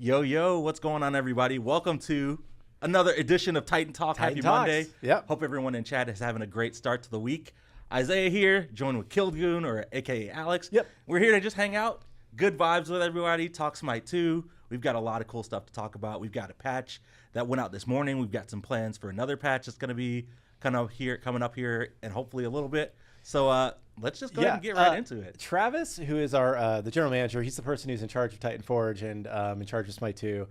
Yo, yo, what's going on, everybody? Welcome to another edition of Titan Talk. Titan Happy Talks. Monday. Yep. Hope everyone in chat is having a great start to the week. Isiah here, joined with Killgoon, or AKA Alex. Yep. We're here to just hang out, good vibes with everybody, talk SMITE 2. We've got a lot of cool stuff to talk about. We've got a patch that went out this morning. We've got some plans for another patch that's going to be coming up here, and hopefully a little bit. So let's just go ahead and get right into it. Travis, who is our the general manager, he's the person who's in charge of Titan Forge and in charge of SMITE 2.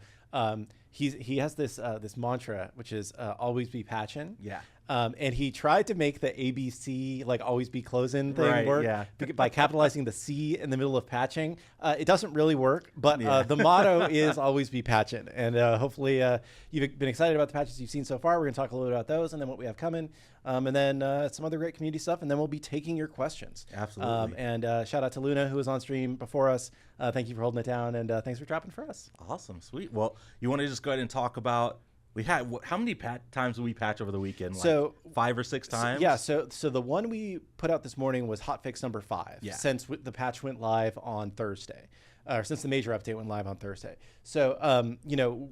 He has this mantra, which is always be patching. Yeah. And he tried to make the ABC, like always be closing thing work by capitalizing the C in the middle of patching. It doesn't really work, but the motto is always be patching. And hopefully you've been excited about the patches you've seen so far. We're going to talk a little bit about those and then what we have coming. And then some other great community stuff. And then we'll be taking your questions. Absolutely. And shout out to Luna, who was on stream before us. Thank you for holding it down. And thanks for dropping for us. Awesome. Sweet. Well, you want to just go ahead and talk about, we had, how many times did we patch over the weekend? So like 5 or 6 times? So the one we put out this morning was hotfix number 5. Yeah. Since the patch went live on Thursday, or since the major update went live on Thursday. So,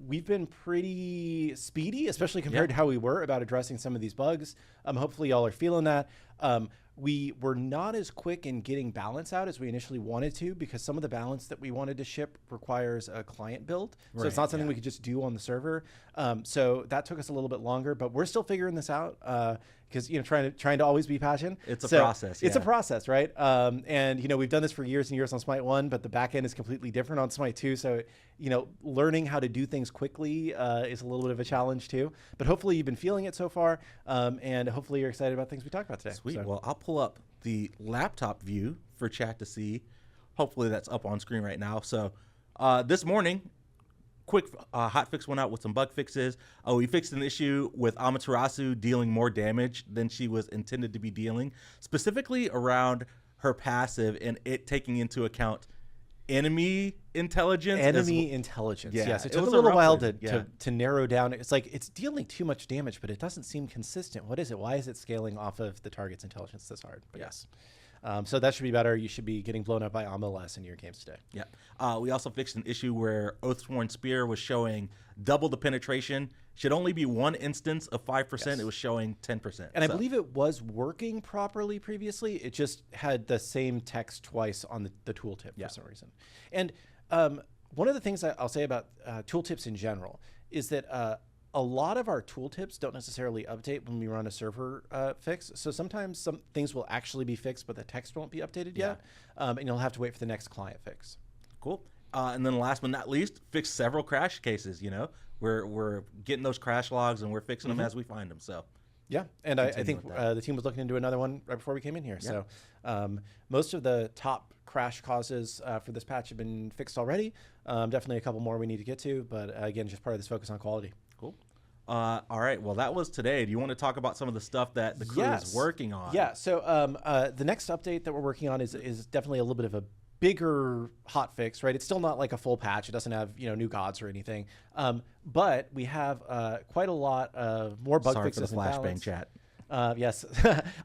we've been pretty speedy, especially compared to how we were about addressing some of these bugs. Hopefully y'all are feeling that. We were not as quick in getting balance out as we initially wanted to, because some of the balance that we wanted to ship requires a client build. So it's not something we could just do on the server. So that took us a little bit longer, but we're still figuring this out because, trying to always be patching. It's a process. It's a process, right? And, we've done this for years and years on SMITE 1, but the back end is completely different on SMITE 2. So, learning how to do things quickly is a little bit of a challenge too. But hopefully you've been feeling it so far. And hopefully you're excited about things we talked about today. Sweet. So. Well, I'll pull up the laptop view for chat to see. Hopefully that's up on screen right now. So this morning, quick hotfix went out with some bug fixes. We fixed an issue with Amaterasu dealing more damage than she was intended to be dealing, specifically around her passive and it taking into account enemy intelligence. Yes, it took a little while to narrow down. It's like it's dealing too much damage, but it doesn't seem consistent. What is it? Why is it scaling off of the target's intelligence this hard? But yes. So that should be better. You should be getting blown up by ammo less in your games today. Yeah. We also fixed an issue where Oathsworn Spear was showing double the penetration. Should only be one instance of 5%. Yes. It was showing 10%. And I believe it was working properly previously. It just had the same text twice on the tooltip for some reason. And one of the things I'll say about tooltips in general is that a lot of our tooltips don't necessarily update when we run a server fix. So sometimes some things will actually be fixed, but the text won't be updated yet. And you'll have to wait for the next client fix. Cool. And then last but not least, fix several crash cases. We're getting those crash logs and we're fixing them as we find them. So yeah, and I think the team was looking into another one right before we came in here. Yeah. So most of the top crash causes for this patch have been fixed already. Definitely a couple more we need to get to, but again, just part of this focus on quality. Cool. All right. Well, that was today. Do you want to talk about some of the stuff that the crew is working on? Yeah. So the next update that we're working on is definitely a little bit of a bigger hot fix, right? It's still not like a full patch. It doesn't have new gods or anything. But we have quite a lot of more bug fixes. Sorry for the flashbang chat. Yes.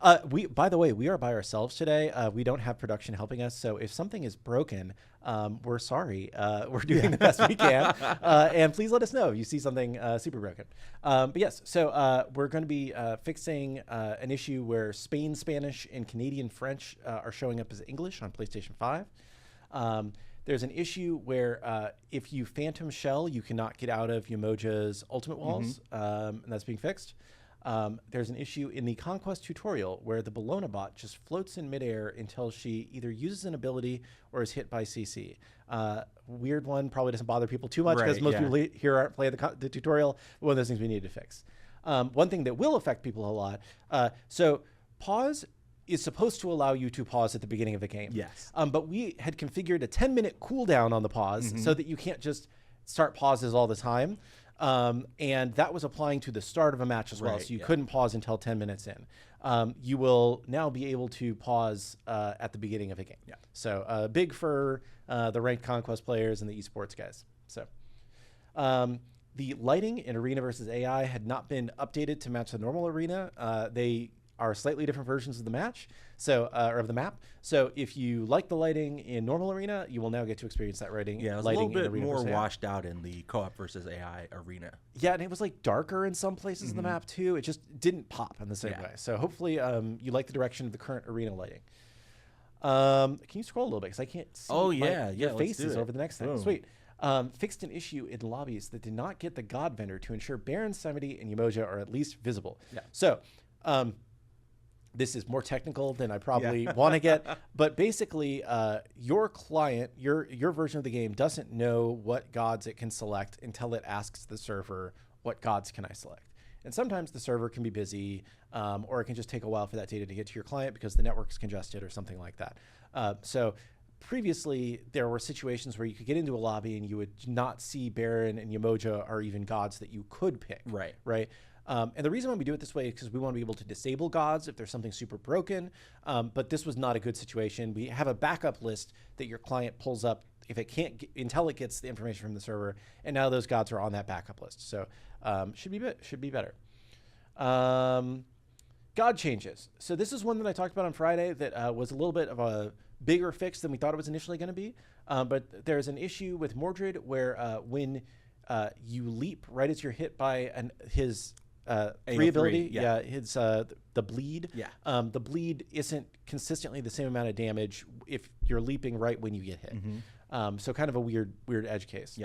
By the way, we are by ourselves today. We don't have production helping us. So if something is broken, we're sorry. We're doing the best we can. And please let us know if you see something super broken. But yes, so we're going to be fixing an issue where Spain Spanish and Canadian French are showing up as English on PlayStation 5. There's an issue where if you Phantom Shell, you cannot get out of Yamoja's ultimate walls, and that's being fixed. There's an issue in the Conquest tutorial where the Bellona bot just floats in midair until she either uses an ability or is hit by CC. Weird one, probably doesn't bother people too much because most people here aren't playing the tutorial. One of those things we need to fix. One thing that will affect people a lot. So pause is supposed to allow you to pause at the beginning of the game. Yes. But we had configured a 10-minute cooldown on the pause so that you can't just start pauses all the time. And that was applying to the start of a match as well. So you couldn't pause until 10 minutes in. You will now be able to pause at the beginning of a game. Yeah. So big for the ranked conquest players and the esports guys. So the lighting in Arena versus AI had not been updated to match the normal Arena. They are slightly different versions of the match, so or of the map. So if you like the lighting in normal arena, you will now get to experience that lighting. Yeah, it was a lighting little bit more versus AI. washed out in the co-op versus AI arena. Yeah, and it was like darker in some places of the map too. It just didn't pop in the same way. So hopefully you like the direction of the current arena lighting. Can you scroll a little bit because I can't see? Oh yeah, your let's faces do it. over the next thing. Boom. Sweet. Fixed an issue in lobbies that did not get the God vendor to ensure Baron, Samedi, and Umoja are at least visible. Yeah. So this is more technical than I probably want to get, but basically your client, your version of the game doesn't know what gods it can select until it asks the server, what gods can I select? And sometimes the server can be busy, or it can just take a while for that data to get to your client because the network's congested or something like that. So previously, there were situations where you could get into a lobby and you would not see Baron and Umoja or even gods that you could pick. Right. And the reason why we do it this way is because we want to be able to disable gods if there's something super broken. But this was not a good situation. We have a backup list that your client pulls up if it can't until it gets the information from the server. And now those gods are on that backup list. So should be better. God changes. So this is one that I talked about on Friday that was a little bit of a bigger fix than we thought it was initially going to be. But there's an issue with Mordred where when you leap right as you're hit by his free ability, his the bleed. The bleed isn't consistently the same amount of damage if you're leaping right when you get hit. So kind of a weird edge case.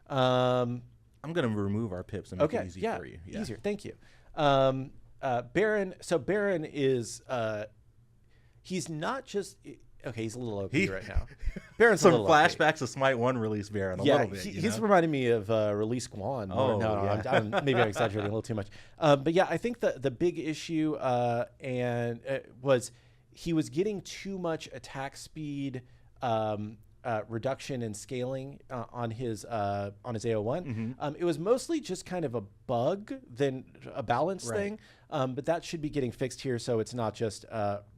I'm gonna remove our pips and make it easy for you. Easier. Thank you. Baron. So Baron is he's not just he's a little OP right now. Baron's some a little flashbacks of Smite 1 release Baron a little bit. He's reminding me of Release Guan. Maybe I'm exaggerating a little too much. But yeah, I think the big issue was he was getting too much attack speed reduction and scaling on his AO1. It was mostly just kind of a bug than a balance thing, but that should be getting fixed here, so it's not just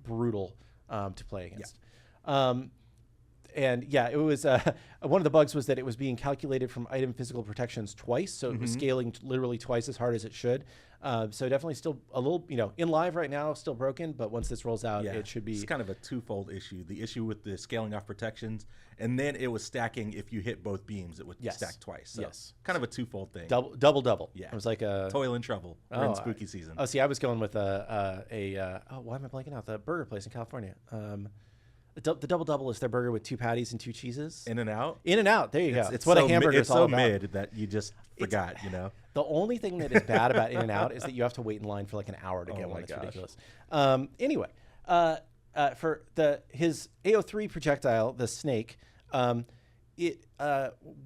brutal to play against. And yeah, it was one of the bugs was that it was being calculated from item physical protections twice, so it was scaling literally twice as hard as it should. So definitely still a little, in live right now, still broken, but once this rolls out, it should be. It's kind of a twofold issue. The issue with the scaling off protections, and then it was stacking. If you hit both beams, it would stack twice. So kind of a twofold thing. Double. Yeah. It was like a toil and trouble. We're in spooky season. Oh, see, I was going with why am I blanking out? The burger place in California. The double is their burger with 2 patties and 2 cheeses. In-N-Out? In-N-Out. There you go. It's what so a hamburger is all about. It's so mid that you just forgot, The only thing that is bad about In-N-Out is that you have to wait in line for like an hour to get one. It's ridiculous. Anyway, for his AO3 projectile, the snake, it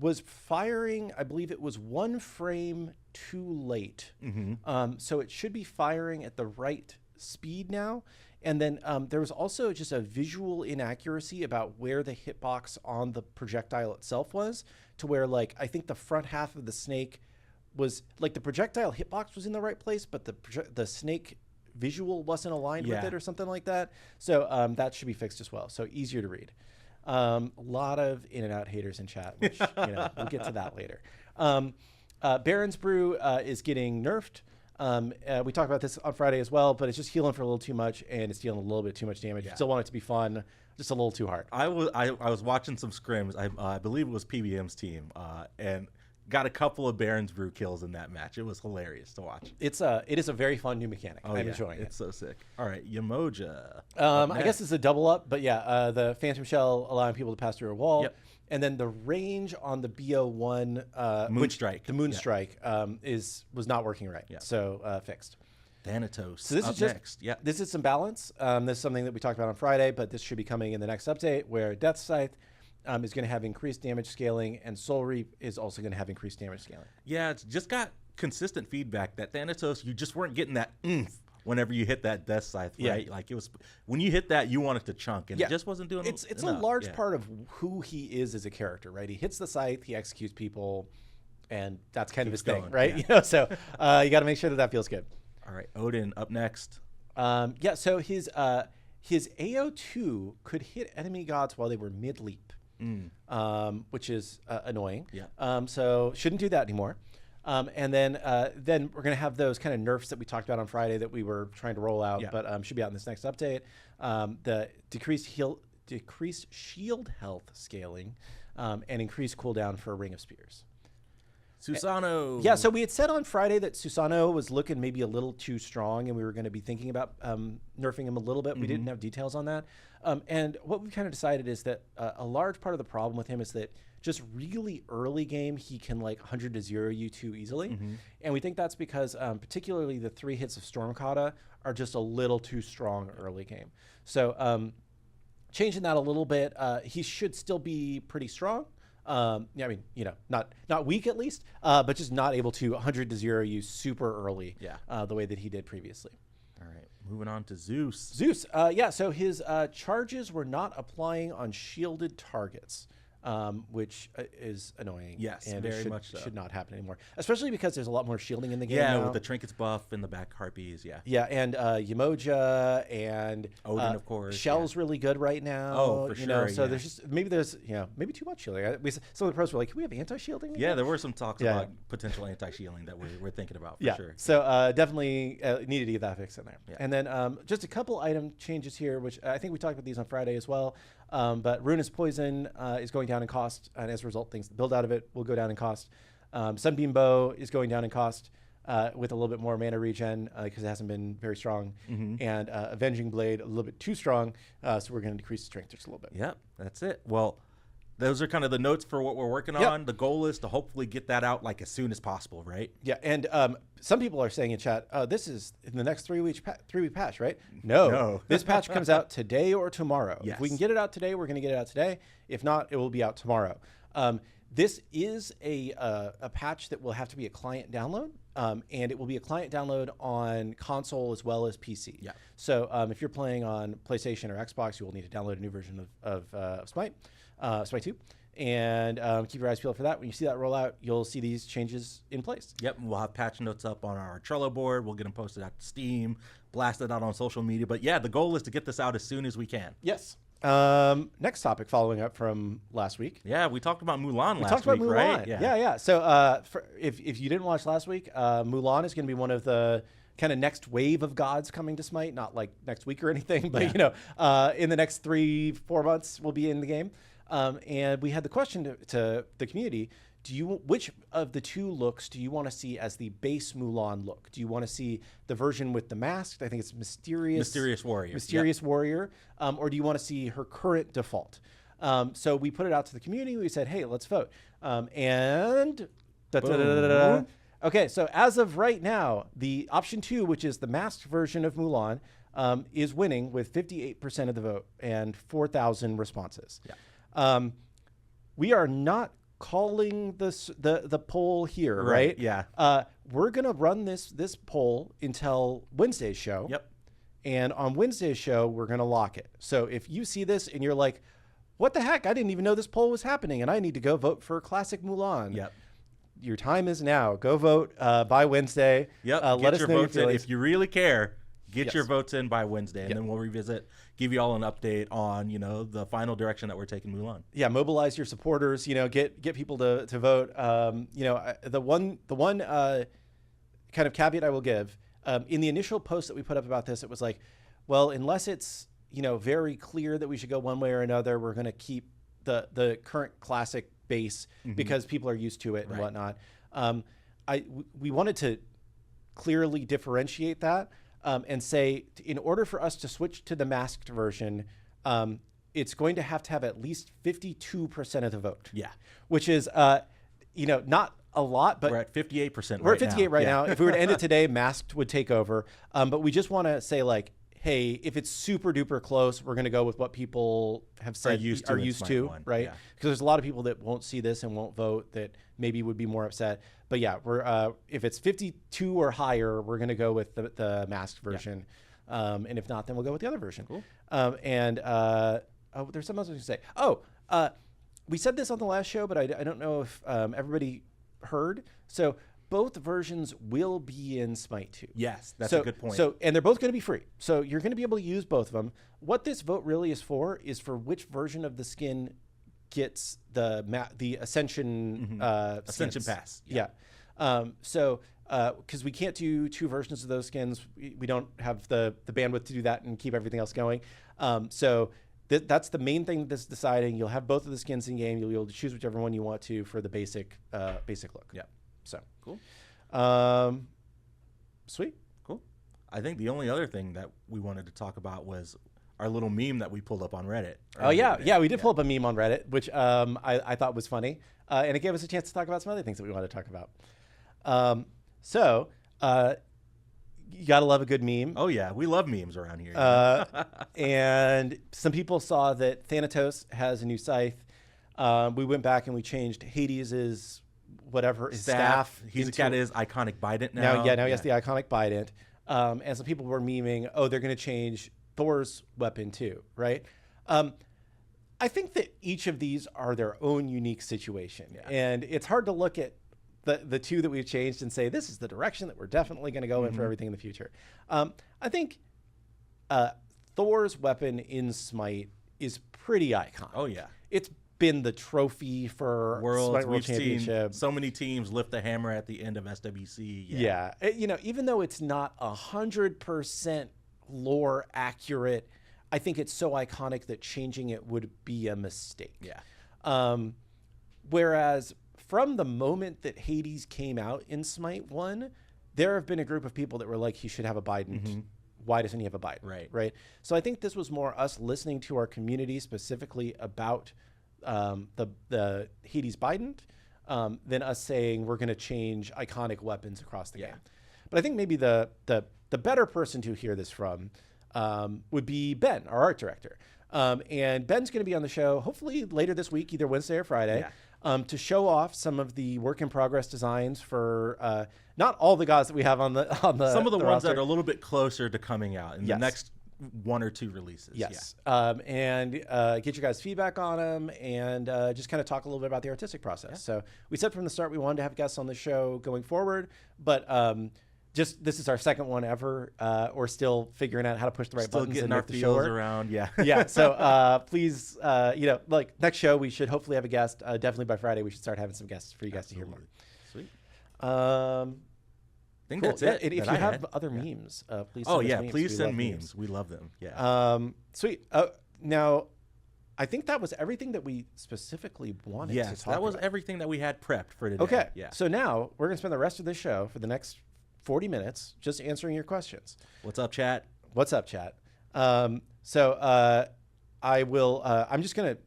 was firing, I believe it was 1 frame too late. So it should be firing at the right speed now. And then there was also just a visual inaccuracy about where the hitbox on the projectile itself was, to where I think the front half of the snake was the projectile hitbox was in the right place, but the snake visual wasn't aligned with it or something like that. So that should be fixed as well. So easier to read. A lot of In-N-Out haters in chat, which we'll get to that later. Baron's Brew is getting nerfed. We talked about this on Friday as well, but it's just healing for a little too much, and it's dealing a little bit too much damage. Still want it to be fun, just a little too hard. I was watching some scrims. I believe it was PBM's team, and got a couple of Baron's Brew kills in that match. It was hilarious to watch. It is a very fun new mechanic. I'm enjoying it. It's so sick. All right, Umoja. I guess it's a double up, but the Phantom Shell allowing people to pass through a wall. Yep. And then the range on the BO1 Moonstrike. The Moonstrike was not working right. So fixed. Thanatos. So this is just next. This is some balance. This is something that we talked about on Friday, but this should be coming in the next update, where Death Scythe is going to have increased damage scaling, and Soul Reap is also going to have increased damage scaling. Yeah, it's just got consistent feedback that Thanatos, you just weren't getting that oomph whenever you hit that Death Scythe, right? Like it was when you hit that, you want it to chunk, and it just wasn't doing. It's a large part of who he is as a character, right? He hits the scythe, he executes people, and that's kind of his thing, right? So you got to make sure that feels good. All right, Odin up next. So his AO2 could hit enemy gods while they were mid leap, which is annoying. So shouldn't do that anymore. And then we're going to have those kind of nerfs that we talked about on Friday that we were trying to roll out, but should be out in this next update. The decreased shield health scaling and increased cooldown for Ring of Spears. Susano. Yeah, so we had said on Friday that Susano was looking maybe a little too strong, and we were going to be thinking about nerfing him a little bit. We didn't have details on that. And what we kind of decided is that a large part of the problem with him is that just really early game, he can like 100 to 0 you too easily. And we think that's because particularly the 3 hits of Stormkata are just a little too strong early game. So changing that a little bit, he should still be pretty strong. I mean, not weak at least, but just not able to 100 to 0 you super early the way that he did previously. All right, moving on to Zeus. So his charges were not applying on shielded targets. Which is annoying. Yes, and very much so. Should not happen anymore, especially because there's a lot more shielding in the game now. With the trinkets buff and the back harpies, and Yamoja and Odin, of course. Shell's really good right now. Oh, for sure. So there's just maybe too much shielding. Some of the pros were like, can we have anti-shielding? Yeah, there were some talks about potential anti-shielding that we're thinking about for sure. So definitely needed to get that fix in there. And then just a couple item changes here, which I think we talked about these on Friday as well. But Ruinous Poison is going down in cost, and as a result, the build out of it will go down in cost. Sunbeam Bow is going down in cost with a little bit more mana regen because it hasn't been very strong. And Avenging Blade a little bit too strong, so we're going to decrease the strength just a little bit. Yep, that's it. Well, those are kind of the notes for what we're working on. The goal is to hopefully get that out like as soon as possible, right? Yeah, and some people are saying in chat, this is in the next 3 week patch, right? No. This patch comes out today or tomorrow. Yes. If we can get it out today, we're going to get it out today. If not, it will be out tomorrow. This is a patch that will have to be a client download, and it will be a client download on console as well as PC. Yeah. So if you're playing on PlayStation or Xbox, you will need to download a new version of SMITE. SMITE 2, and keep your eyes peeled for that. When you see that roll out, you'll see these changes in place. Yep, we'll have patch notes up on our Trello board. We'll get them posted out to Steam, blasted out on social media. But yeah, the goal is to get this out as soon as we can. Yes. Next topic, following up from last week. Yeah, we talked about Mulan last week, Mulan. Right? Yeah. So if you didn't watch last week, Mulan is going to be one of the kind of next wave of gods coming to Smite. Not like next week or anything, but in the next 3-4 months, we'll be in the game. And we had the question to the community: which of the 2 looks do you want to see as the base Mulan look? Do you want to see the version with the mask? I think it's Mysterious Warrior. Or do you want to see her current default? So we put it out to the community. We said, hey, let's vote. Okay, so as of right now, the option 2, which is the masked version of Mulan, is winning with 58% of the vote and 4,000 responses. We are not calling the poll here, right? Yeah. We're gonna run this poll until Wednesday's show. Yep. And on Wednesday's show, we're gonna lock it. So if you see this and you're like, "What the heck? I didn't even know this poll was happening, and I need to go vote for Classic Mulan." Yep. Your time is now. Go vote by Wednesday. Yep. Let us your know votes your in. If you really care, get your votes in by Wednesday, and Yep. then we'll revisit, give you all an update on the final direction that we're taking Mulan. Yeah, mobilize your supporters. Get people to vote. The one kind of caveat I will give in the initial post that we put up about this, it was like, well, unless it's very clear that we should go one way or another, we're going to keep the current classic base because people are used to it and whatnot. We wanted to clearly differentiate that. And say, in order for us to switch to the masked version, it's going to have at least 52% of the vote. Yeah. Which is, not a lot, but we're at 58%. We're at 58 right now. If we were to end it today, masked would take over. But we just want to say, like, hey, if it's super duper close, we're going to go with what people have said are used to, right? Because there's a lot of people that won't see this and won't vote that maybe would be more upset. But yeah, we're if it's 52 or higher, we're going to go with the masked version. And if not, then we'll go with the other version. Cool. There's something else I was going to say. We said this on the last show, but I don't know if everybody heard. So both versions will be in Smite 2. Yes, that's a good point. And they're both going to be free. So you're going to be able to use both of them. What this vote really is for which version of the skin gets the Ascension Ascension Pass. Yeah. So because we can't do 2 versions of those skins, we don't have the bandwidth to do that and keep everything else going. So that's the main thing that's deciding. You'll have both of the skins in game. You'll be able to choose whichever one you want to for the basic look. Yeah. So Cool. Sweet. Cool. I think the only other thing that we wanted to talk about was our little meme that we pulled up on Reddit. Oh yeah, we did pull up a meme on Reddit, which I thought was funny, and it gave us a chance to talk about some other things that we wanted to talk about. So you gotta love a good meme. Oh yeah, we love memes around here. And some people saw that Thanatos has a new scythe. We went back and we changed Hades's whatever his staff. He's got his iconic bident now. Now he has the iconic bident. And some people were memeing, oh, they're going to change Thor's weapon too, right? I think that each of these are their own unique situation. Yeah. And it's hard to look at the 2 that we've changed and say, this is the direction that we're definitely going to go in for everything in the future. I think Thor's weapon in Smite is pretty iconic. Oh, yeah. It's been the trophy for Smite World Championship. Seen so many teams lift the hammer at the end of SWC. Yeah. Even though it's not 100% lore accurate, I think it's so iconic that changing it would be a mistake. Yeah. Whereas from the moment that Hades came out in Smite 1, there have been a group of people that were like, he should have a Bident. Why doesn't he have a Bident? Right. So I think this was more us listening to our community specifically about the Hades Bident than us saying we're going to change iconic weapons across the game. But I think maybe the better person to hear this from would be Ben, our art director. And Ben's going to be on the show hopefully later this week, either Wednesday or Friday, to show off some of the work in progress designs for not all the gods that we have on the some of the ones roster. that are a little bit closer to coming out in the next 1 or 2 releases. Yes. And get your guys' feedback on them and just kind of talk a little bit about the artistic process. Yeah. So we said from the start we wanted to have guests on the show going forward, but just this is our second one ever. We're still figuring out how to push the right buttons and make the show work. Around. Yeah. Yeah. So please, like next show, we should hopefully have a guest. Definitely by Friday, we should start having some guests for you guys to hear more. Sweet. I think that's it. If you have other memes, please send us memes. Please send memes. We love them. Yeah. Sweet. Now, I think that was everything that we specifically wanted to talk about. That was everything that we had prepped for today. Okay. Yeah. So now we're going to spend the rest of this show for the next 40 minutes just answering your questions. What's up, chat? What's up, chat? I will, I'm just going to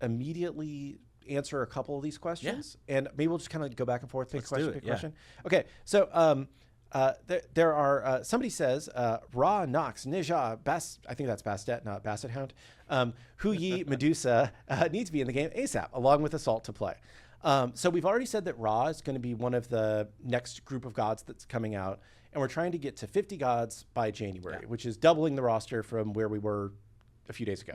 immediately answer a couple of these questions, and maybe we'll just kind of go back and forth, pick question. Okay, so there are somebody says Ra, Nox, Nija, I think that's Bastet, not Basset Hound, Hu Yi, Medusa need to be in the game ASAP, along with Assault to play. So we've already said that Ra is going to be one of the next group of gods that's coming out, and we're trying to get to 50 gods by January, which is doubling the roster from where we were a few days ago.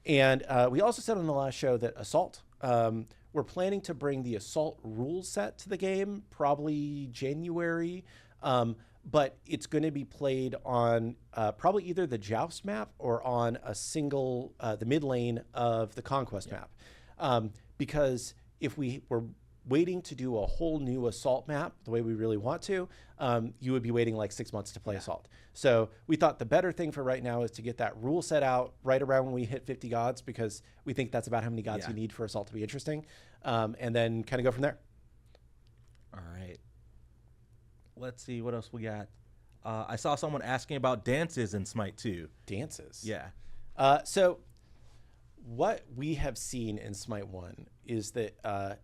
And we also said on the last show that Assault, we're planning to bring the Assault rule set to the game, probably January, but it's going to be played on probably either the Joust map or on a single, the mid lane of the Conquest map. Because if we were waiting to do a whole new Assault map the way we really want to, you would be waiting like 6 months to play Assault. So we thought the better thing for right now is to get that rule set out right around when we hit 50 gods, because we think that's about how many gods you need for Assault to be interesting, and then kind of go from there. All right. Let's see what else we got. I saw someone asking about dances in Smite 2. Dances? Yeah. So what we have seen in Smite 1 is that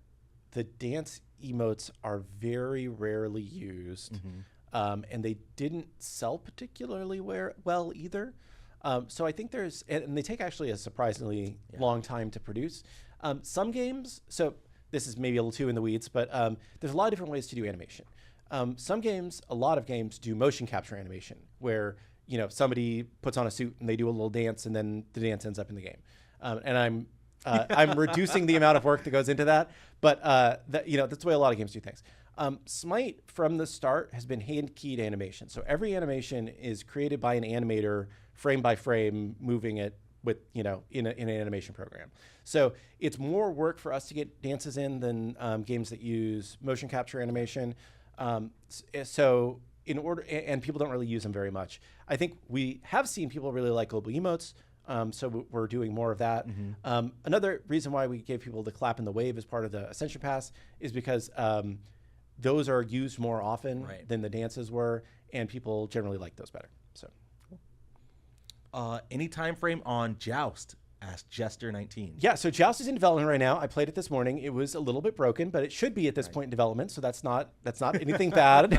the dance emotes are very rarely used, and they didn't sell particularly well either. So I think there's, and they take actually a surprisingly long time to produce. Some games, so this is maybe a little too in the weeds, but there's a lot of different ways to do animation. Some games, a lot of games do motion capture animation, where somebody puts on a suit and they do a little dance, and then the dance ends up in the game. And I'm reducing the amount of work that goes into that, but that's the way a lot of games do things. Smite from the start has been hand-keyed animation. So every animation is created by an animator, frame by frame, moving it with, in an animation program. So it's more work for us to get dances in than games that use motion capture animation. So and people don't really use them very much. I think we have seen people really like global emotes. So we're doing more of that. Another reason why we gave people the clap and the wave as part of the Ascension Pass is because those are used more often than the dances were, and people generally like those better. So, any time frame on Joust? Asked Jester19. Yeah, so Joust is in development right now. I played it this morning. It was a little bit broken, but it should be at this point in development, so that's not anything bad.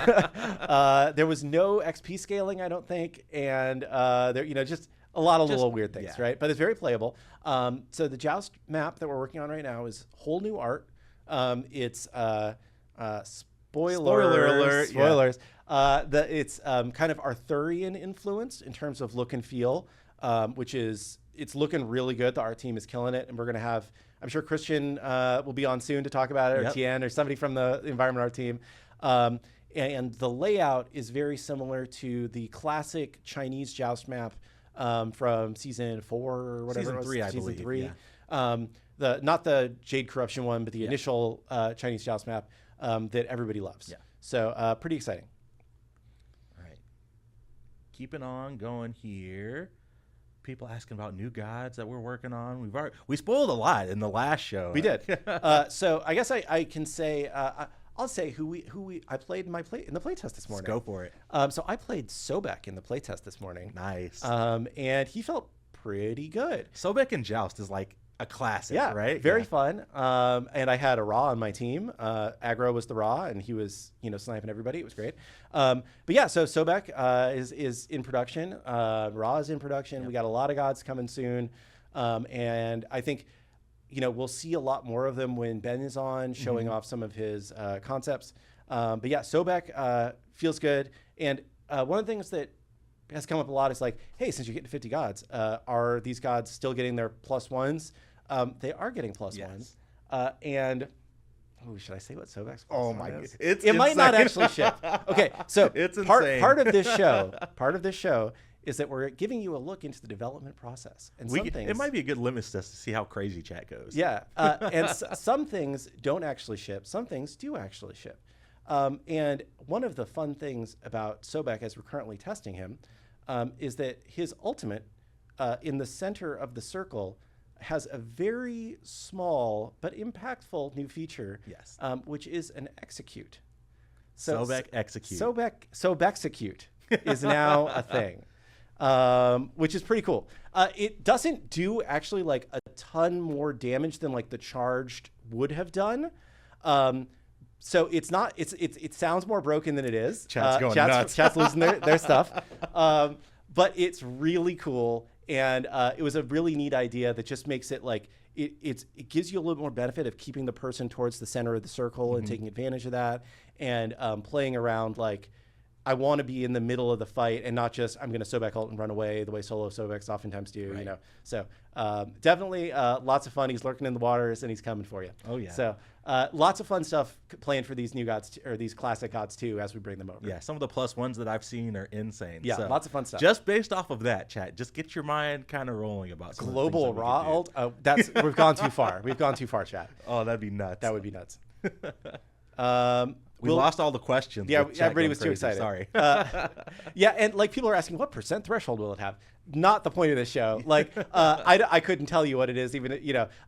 There was no XP scaling, I don't think, and there, just a lot of little weird things, right? But it's very playable. So the Joust map that we're working on right now is whole new art. It's spoiler alert, spoilers. It's kind of Arthurian influence in terms of look and feel, which is. It's looking really good. The art team is killing it. And we're going to have, I'm sure Christian will be on soon to talk about it, or Tien, or somebody from the environment art team. And the layout is very similar to the classic Chinese Joust map from season 4 or whatever. Season 3, I believe. Season 3. Yeah. Not the Jade Corruption one, but the initial Chinese Joust map that everybody loves. Yeah. So pretty exciting. All right. Keeping on going here. People asking about new gods that we're working on. We spoiled a lot in the last show. We did. So I guess I can say I'll say who I played in the playtest this morning. Let's go for it. So I played Sobek in the playtest this morning. Nice. And he felt pretty good. Sobek and Joust is like a classic, right? Very fun. And I had a Ra on my team. Aggro was the Ra, and he was, sniping everybody. It was great. But yeah, so Sobek is in production. Ra is in production. Yep. We got a lot of gods coming soon. And I think, we'll see a lot more of them when Ben is on, showing off some of his concepts. But yeah, Sobek feels good. And one of the things that has come up a lot is like, hey, since you're getting to 50 gods, are these gods still getting their +1s? They are getting +1s. And should I say what Sobek's +1 is? It might not actually ship. Okay, so it's part of this show is that we're giving you a look into the development process. And it might be a good litmus test to see how crazy chat goes. Yeah, and some things don't actually ship. Some things do actually ship. And one of the fun things about Sobek as we're currently testing him is that his ultimate in the center of the circle has a very small but impactful new feature, which is an execute. So Sobek execute. Sobexecute is now a thing, which is pretty cool. It doesn't do actually like a ton more damage than like the charged would have done. So it's not. It sounds more broken than it is. Chat's going nuts. Chat's losing their stuff. But it's really cool, and it was a really neat idea that just makes it like it gives you a little more benefit of keeping the person towards the center of the circle and taking advantage of that, and playing around like I want to be in the middle of the fight and not just I'm going to Sobek ult and run away the way solo Sobeks oftentimes do. Right. So definitely lots of fun. He's lurking in the waters and he's coming for you. Oh yeah. So lots of fun stuff planned for these new gods or these classic gods too as we bring them over. Yeah, some of the +1s that I've seen are insane. Yeah, so lots of fun stuff. Just based off of that, chat, just get your mind kind of rolling about some global Ra ult. We've gone too far. We've gone too far, chat. Oh, that'd be nuts. That would be nuts. We lost all the questions. Yeah, everybody was too excited. Sorry. Yeah, and like people are asking, what % threshold will it have? Not the point of this show. Like, I couldn't tell you what it is, even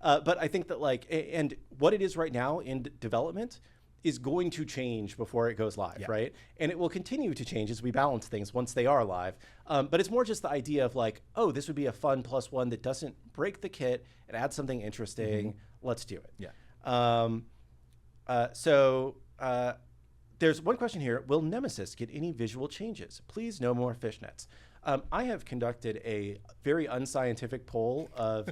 but I think that like, and what it is right now in development is going to change before it goes live, right? And it will continue to change as we balance things once they are live. But it's more just the idea of like, oh, this would be a fun +1 that doesn't break the kit. It adds something interesting. Let's do it. Yeah. There's one question here. Will Nemesis get any visual changes? Please, no more fishnets. I have conducted a very unscientific poll of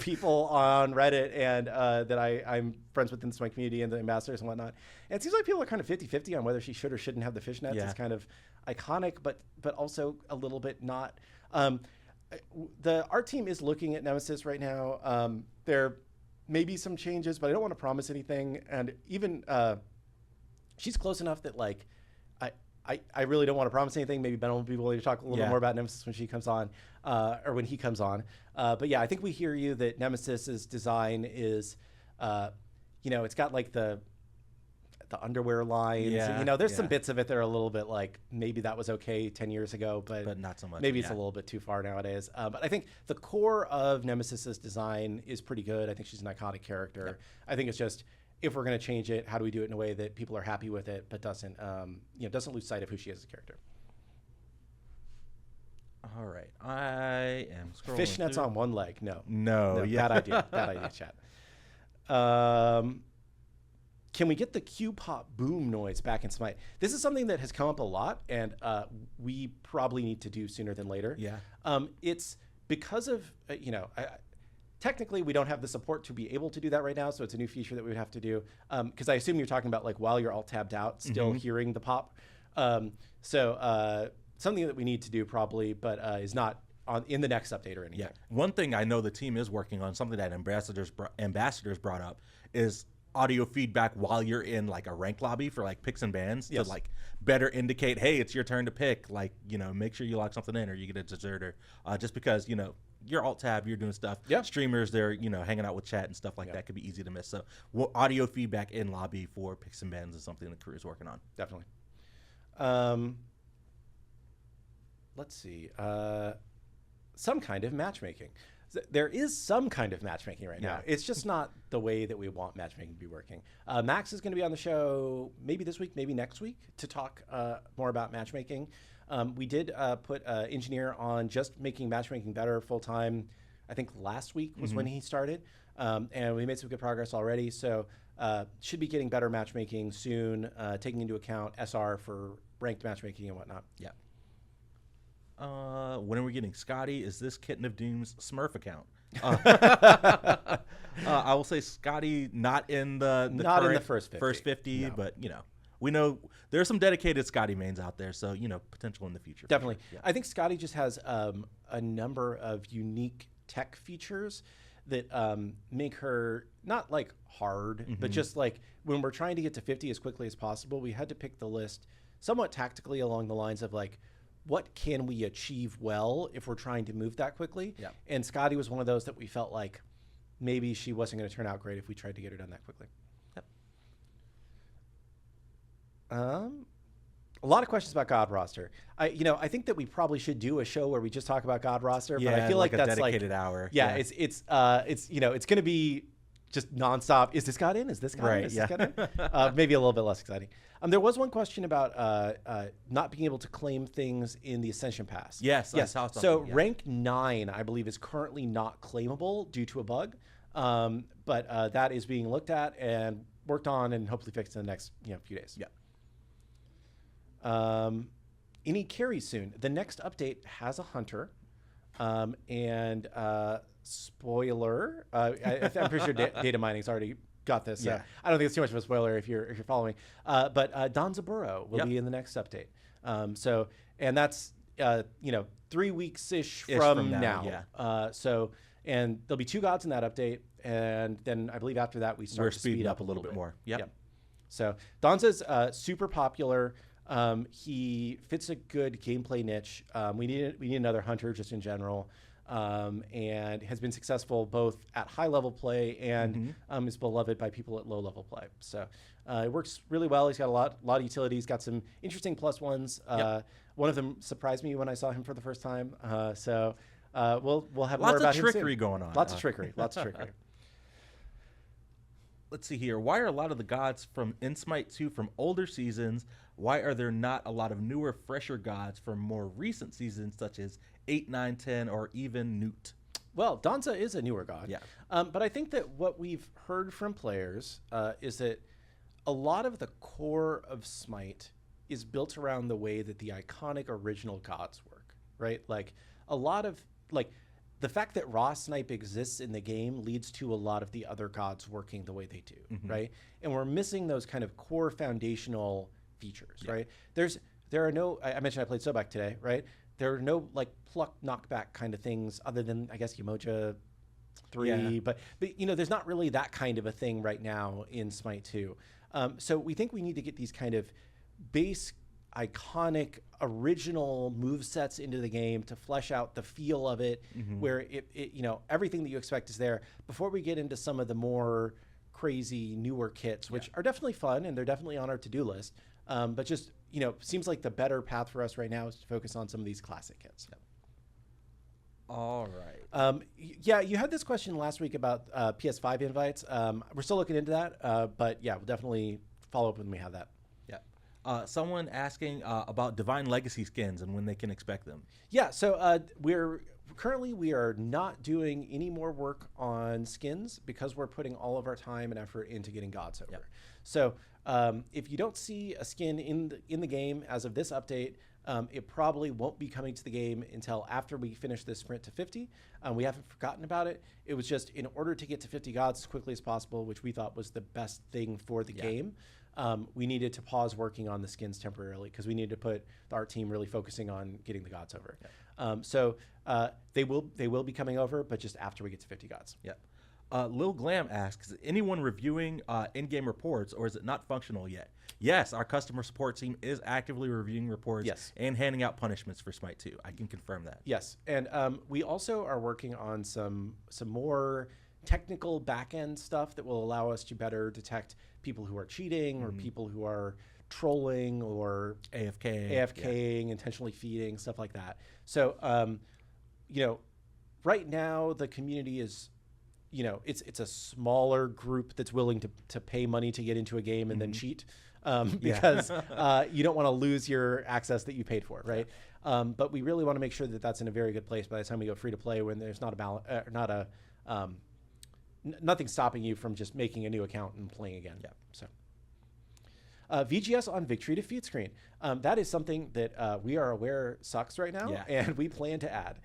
people on Reddit and that I'm friends with in my community and the ambassadors and whatnot. And it seems like people are kind of 50-50 on whether she should or shouldn't have the fishnets. It's kind of iconic, but also a little bit not. The art team is looking at Nemesis right now. There may be some changes, but I don't want to promise anything. And even she's close enough that like I really don't want to promise anything. Maybe Ben will be willing to talk a little bit more about Nemesis when she comes on, or when he comes on. But yeah, I think we hear you that Nemesis's design is, it's got like the underwear lines. Yeah, There's some bits of it that are a little bit like maybe that was okay 10 years ago, but not so much. Maybe it's a little bit too far nowadays. But I think the core of Nemesis's design is pretty good. I think she's an iconic character. Yep. I think it's just, if we're going to change it, how do we do it in a way that people are happy with it, but doesn't lose sight of who she is as a character? All right, I am scrolling. Fishnets on one leg. No, yeah, bad idea. Bad idea, chat. Can we get the Q pop boom noise back in Smite? This is something that has come up a lot, and we probably need to do sooner than later. Yeah. It's because of technically we don't have the support to be able to do that right now, so it's a new feature that we would have to do. Because I assume you're talking about like while you're alt tabbed out, still hearing the pop. Something that we need to do probably, but is not in the next update or anything. Yeah. One thing I know the team is working on, something that ambassadors brought up, is audio feedback while you're in like a ranked lobby for like picks and bans to like better indicate, hey, it's your turn to pick. Like, make sure you lock something in or you get a deserter. Just because, you're alt tab, you're doing stuff. Yeah. Streamers, they're, hanging out with chat and stuff like that could be easy to miss. So audio feedback in lobby for picks and bans is something the crew is working on. Definitely. Let's see. Some kind of matchmaking. There is some kind of matchmaking right now. It's just not the way that we want matchmaking to be working. Max is going to be on the show maybe this week, maybe next week to talk more about matchmaking. We did put an engineer on just making matchmaking better full-time. I think last week was when he started. And we made some good progress already. So should be getting better matchmaking soon, taking into account SR for ranked matchmaking and whatnot. Yeah. When are we getting Scotty? Is this Kitten of Doom's Smurf account? I will say Scotty not in the not in the first 50, no. But we know there's some dedicated Scotty mains out there, so potential in the future. Definitely. Sure. Yeah. I think Scotty just has a number of unique tech features that make her not like hard, but just like when we're trying to get to 50 as quickly as possible, we had to pick the list somewhat tactically along the lines of like, what can we achieve well if we're trying to move that quickly? Yeah. And Scotty was one of those that we felt like maybe she wasn't going to turn out great if we tried to get her done that quickly. Yep. A lot of questions about God roster. I think that we probably should do a show where we just talk about God roster, but I feel like that's a dedicated hour. Yeah, it's it's going to be just nonstop. Is this God in? Is this God in? Is this God in? Maybe a little bit less exciting. There was one question about not being able to claim things in the Ascension Pass. Yes. I saw something. So rank 9, I believe, is currently not claimable due to a bug, but that is being looked at and worked on and hopefully fixed in the next few days. Yeah. Any carries soon? The next update has a hunter, and spoiler. I'm pretty sure data mining's already got this. Yeah. I don't think it's too much of a spoiler if you're following. But Donzaburo will be in the next update. And that's 3 weeks ish from now. Yeah. And there'll be 2 gods in that update, and then I believe after that we start to speed up a little bit more. Yep. So Donza's super popular. He fits a good gameplay niche. We need another hunter just in general. And has been successful both at high level play and is beloved by people at low level play. So it works really well. He's got a lot of utility. He's got some interesting plus ones. One of them surprised me when I saw him for the first time. So we'll have more about him soon. Lots of trickery going on. Lots of trickery. Let's see here. Why are a lot of the gods in Smite 2 from older seasons? Why are there not a lot of newer, fresher gods from more recent seasons, such as 8, 9, 10, or even Newt? Well, Donza is a newer god. Yeah. But I think that what we've heard from players is that a lot of the core of Smite is built around the way that the iconic original gods work, right? Like a lot of the fact that raw snipe exists in the game leads to a lot of the other gods working the way they do, right? And we're missing those kind of core foundational features, right? There are no, I mentioned I played Sobek today, right? There are no like pluck knockback kind of things other than I guess Umoja 3, but there's not really that kind of a thing right now in Smite 2. So we think we need to get these kind of base iconic original move sets into the game to flesh out the feel of it, where it everything that you expect is there before we get into some of the more crazy newer kits, which are definitely fun and they're definitely on our to-do list. But just, seems like the better path for us right now is to focus on some of these classic kits. All right. Yeah, you had this question last week about PS5 invites. We're still looking into that, but yeah, we'll definitely follow up when we have that. Yeah. Someone asking about Divine Legacy skins and when they can expect them. Yeah, so we are not doing any more work on skins because we're putting all of our time and effort into getting gods over. Yep. So if you don't see a skin in the game as of this update, it probably won't be coming to the game until after we finish this sprint to 50. We haven't forgotten about it. It was just in order to get to 50 gods as quickly as possible, which we thought was the best thing for the game. We needed to pause working on the skins temporarily because we needed to put the art team really focusing on getting the gods over. So they will be coming over, but just after we get to 50 gods. Yep. Lil Glam asks, is anyone reviewing in-game reports, or is it not functional yet? Yes, our customer support team is actively reviewing reports and handing out punishments for Smite 2. I can confirm that. Yes, and we also are working on some more technical back-end stuff that will allow us to better detect people who are cheating or people who are trolling or AFKing, intentionally feeding, stuff like that. So, right now the community is, it's a smaller group that's willing to pay money to get into a game and then cheat because you don't want to lose your access that you paid for, right? But we really want to make sure that that's in a very good place by the time we go free to play, when there's nothing stopping you from just making a new account and playing again. Yeah. So. VGS on victory defeat screen. That is something that we are aware sucks right now, and we plan to add.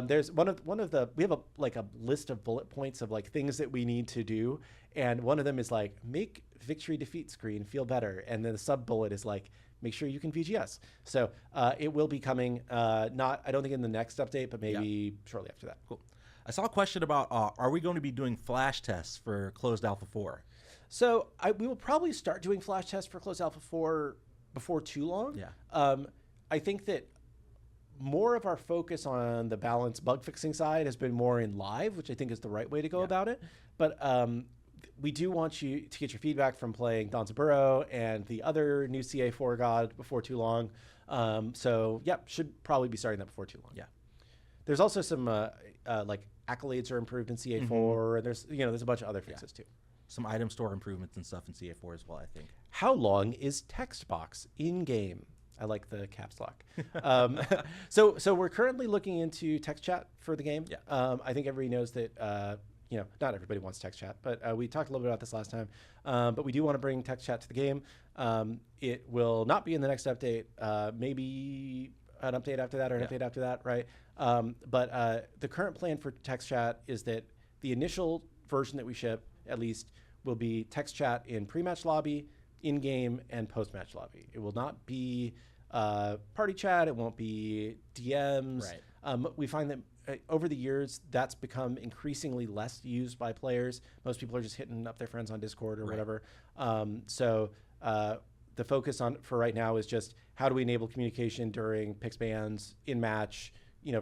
There's we have a list of bullet points of like things that we need to do, and one of them is like make victory defeat screen feel better, and then the sub bullet is like make sure you can VGS. So it will be coming. I don't think in the next update, but maybe shortly after that. Cool. I saw a question about are we going to be doing flash tests for closed alpha 4? So we will probably start doing flash tests for closed alpha 4 before too long. Yeah. I think that more of our focus on the balanced bug fixing side has been more in live, which I think is the right way to go about it. But we do want you to get your feedback from playing Dons of Burrow and the other new CA4 god before too long. So yeah, should probably be starting that before too long. Yeah. There's also some like accolades are improved in CA4. And there's a bunch of other fixes too. Some item store improvements and stuff in CA4 as well, I think. How long is text box in game? I like the caps lock. So we're currently looking into text chat for the game. Yeah. I think everybody knows that not everybody wants text chat, but we talked a little bit about this last time. But we do want to bring text chat to the game. It will not be in the next update. Maybe an update after that or an update after that, right? But the current plan for text chat is that the initial version that we ship, at least, will be text chat in pre-match lobby, in-game, and post-match lobby. It will not be party chat. It won't be DMs. Right. We find that over the years, that's become increasingly less used by players. Most people are just hitting up their friends on Discord or whatever. So the focus for right now is just how do we enable communication during picks bans, in-match,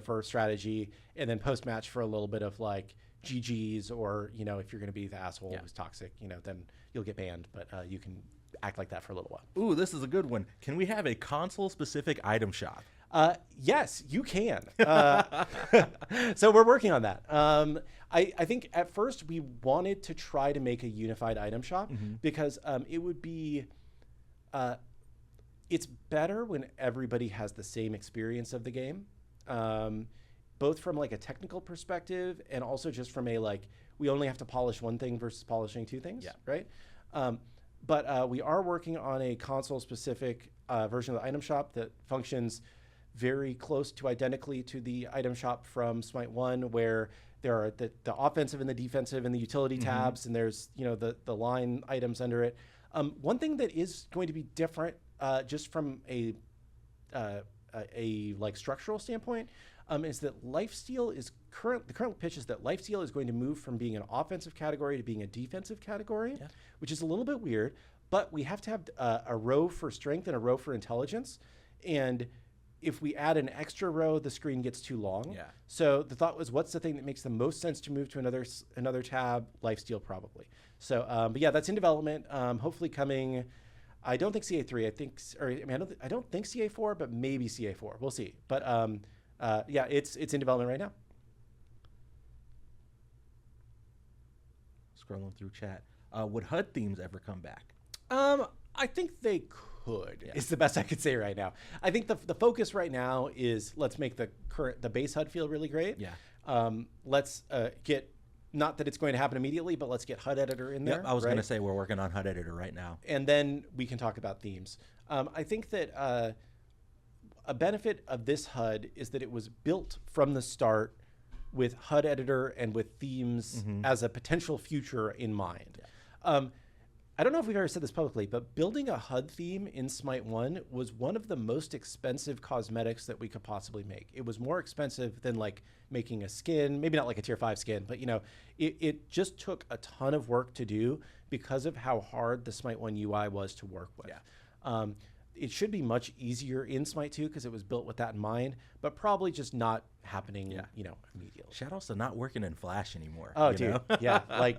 for strategy, and then post-match for a little bit of like GGs, or if you're going to be the asshole who's toxic, then you'll get banned, but you can act like that for a little while. Ooh, this is a good one. Can we have a console specific item shop? Yes, you can. So we're working on that. I think at first we wanted to try to make a unified item shop because it would be it's better when everybody has the same experience of the game. Both from like a technical perspective and also just from a like we only have to polish one thing versus polishing two things, right? But we are working on a console-specific version of the item shop that functions very close to identically to the item shop from Smite 1, where there are the offensive and the defensive and the utility tabs, and there's the line items under it. One thing that is going to be different, just from a like structural standpoint, is that lifesteal is the current pitch is that lifesteal is going to move from being an offensive category to being a defensive category, which is a little bit weird, but we have to have a row for strength and a row for intelligence. And if we add an extra row, the screen gets too long. Yeah. So the thought was, what's the thing that makes the most sense to move to another tab? Lifesteal, probably. So, but yeah, that's in development. Hopefully coming. I don't think CA3. I don't think CA4, but maybe CA4. We'll see. But yeah, it's in development right now. Scrolling through chat. Would HUD themes ever come back? I think they could. Yeah. Is the best I could say right now. I think the focus right now is let's make the base HUD feel really great. Yeah. Let's get, not that it's going to happen immediately, but let's get HUD editor in there. Yep, I was going to say we're working on HUD editor right now. And then we can talk about themes. I think that a benefit of this HUD is that it was built from the start with HUD editor and with themes as a potential future in mind. Yeah. I don't know if we've ever said this publicly, but building a HUD theme in SMITE 1 was one of the most expensive cosmetics that we could possibly make. It was more expensive than like making a skin, maybe not like a tier 5 skin, but you know, it just took a ton of work to do because of how hard the SMITE 1 UI was to work with. Yeah. It should be much easier in SMITE 2 because it was built with that in mind, but probably just not happening, you know, immediately. Shoutouts to not working in Flash anymore. Oh, dude, yeah, like,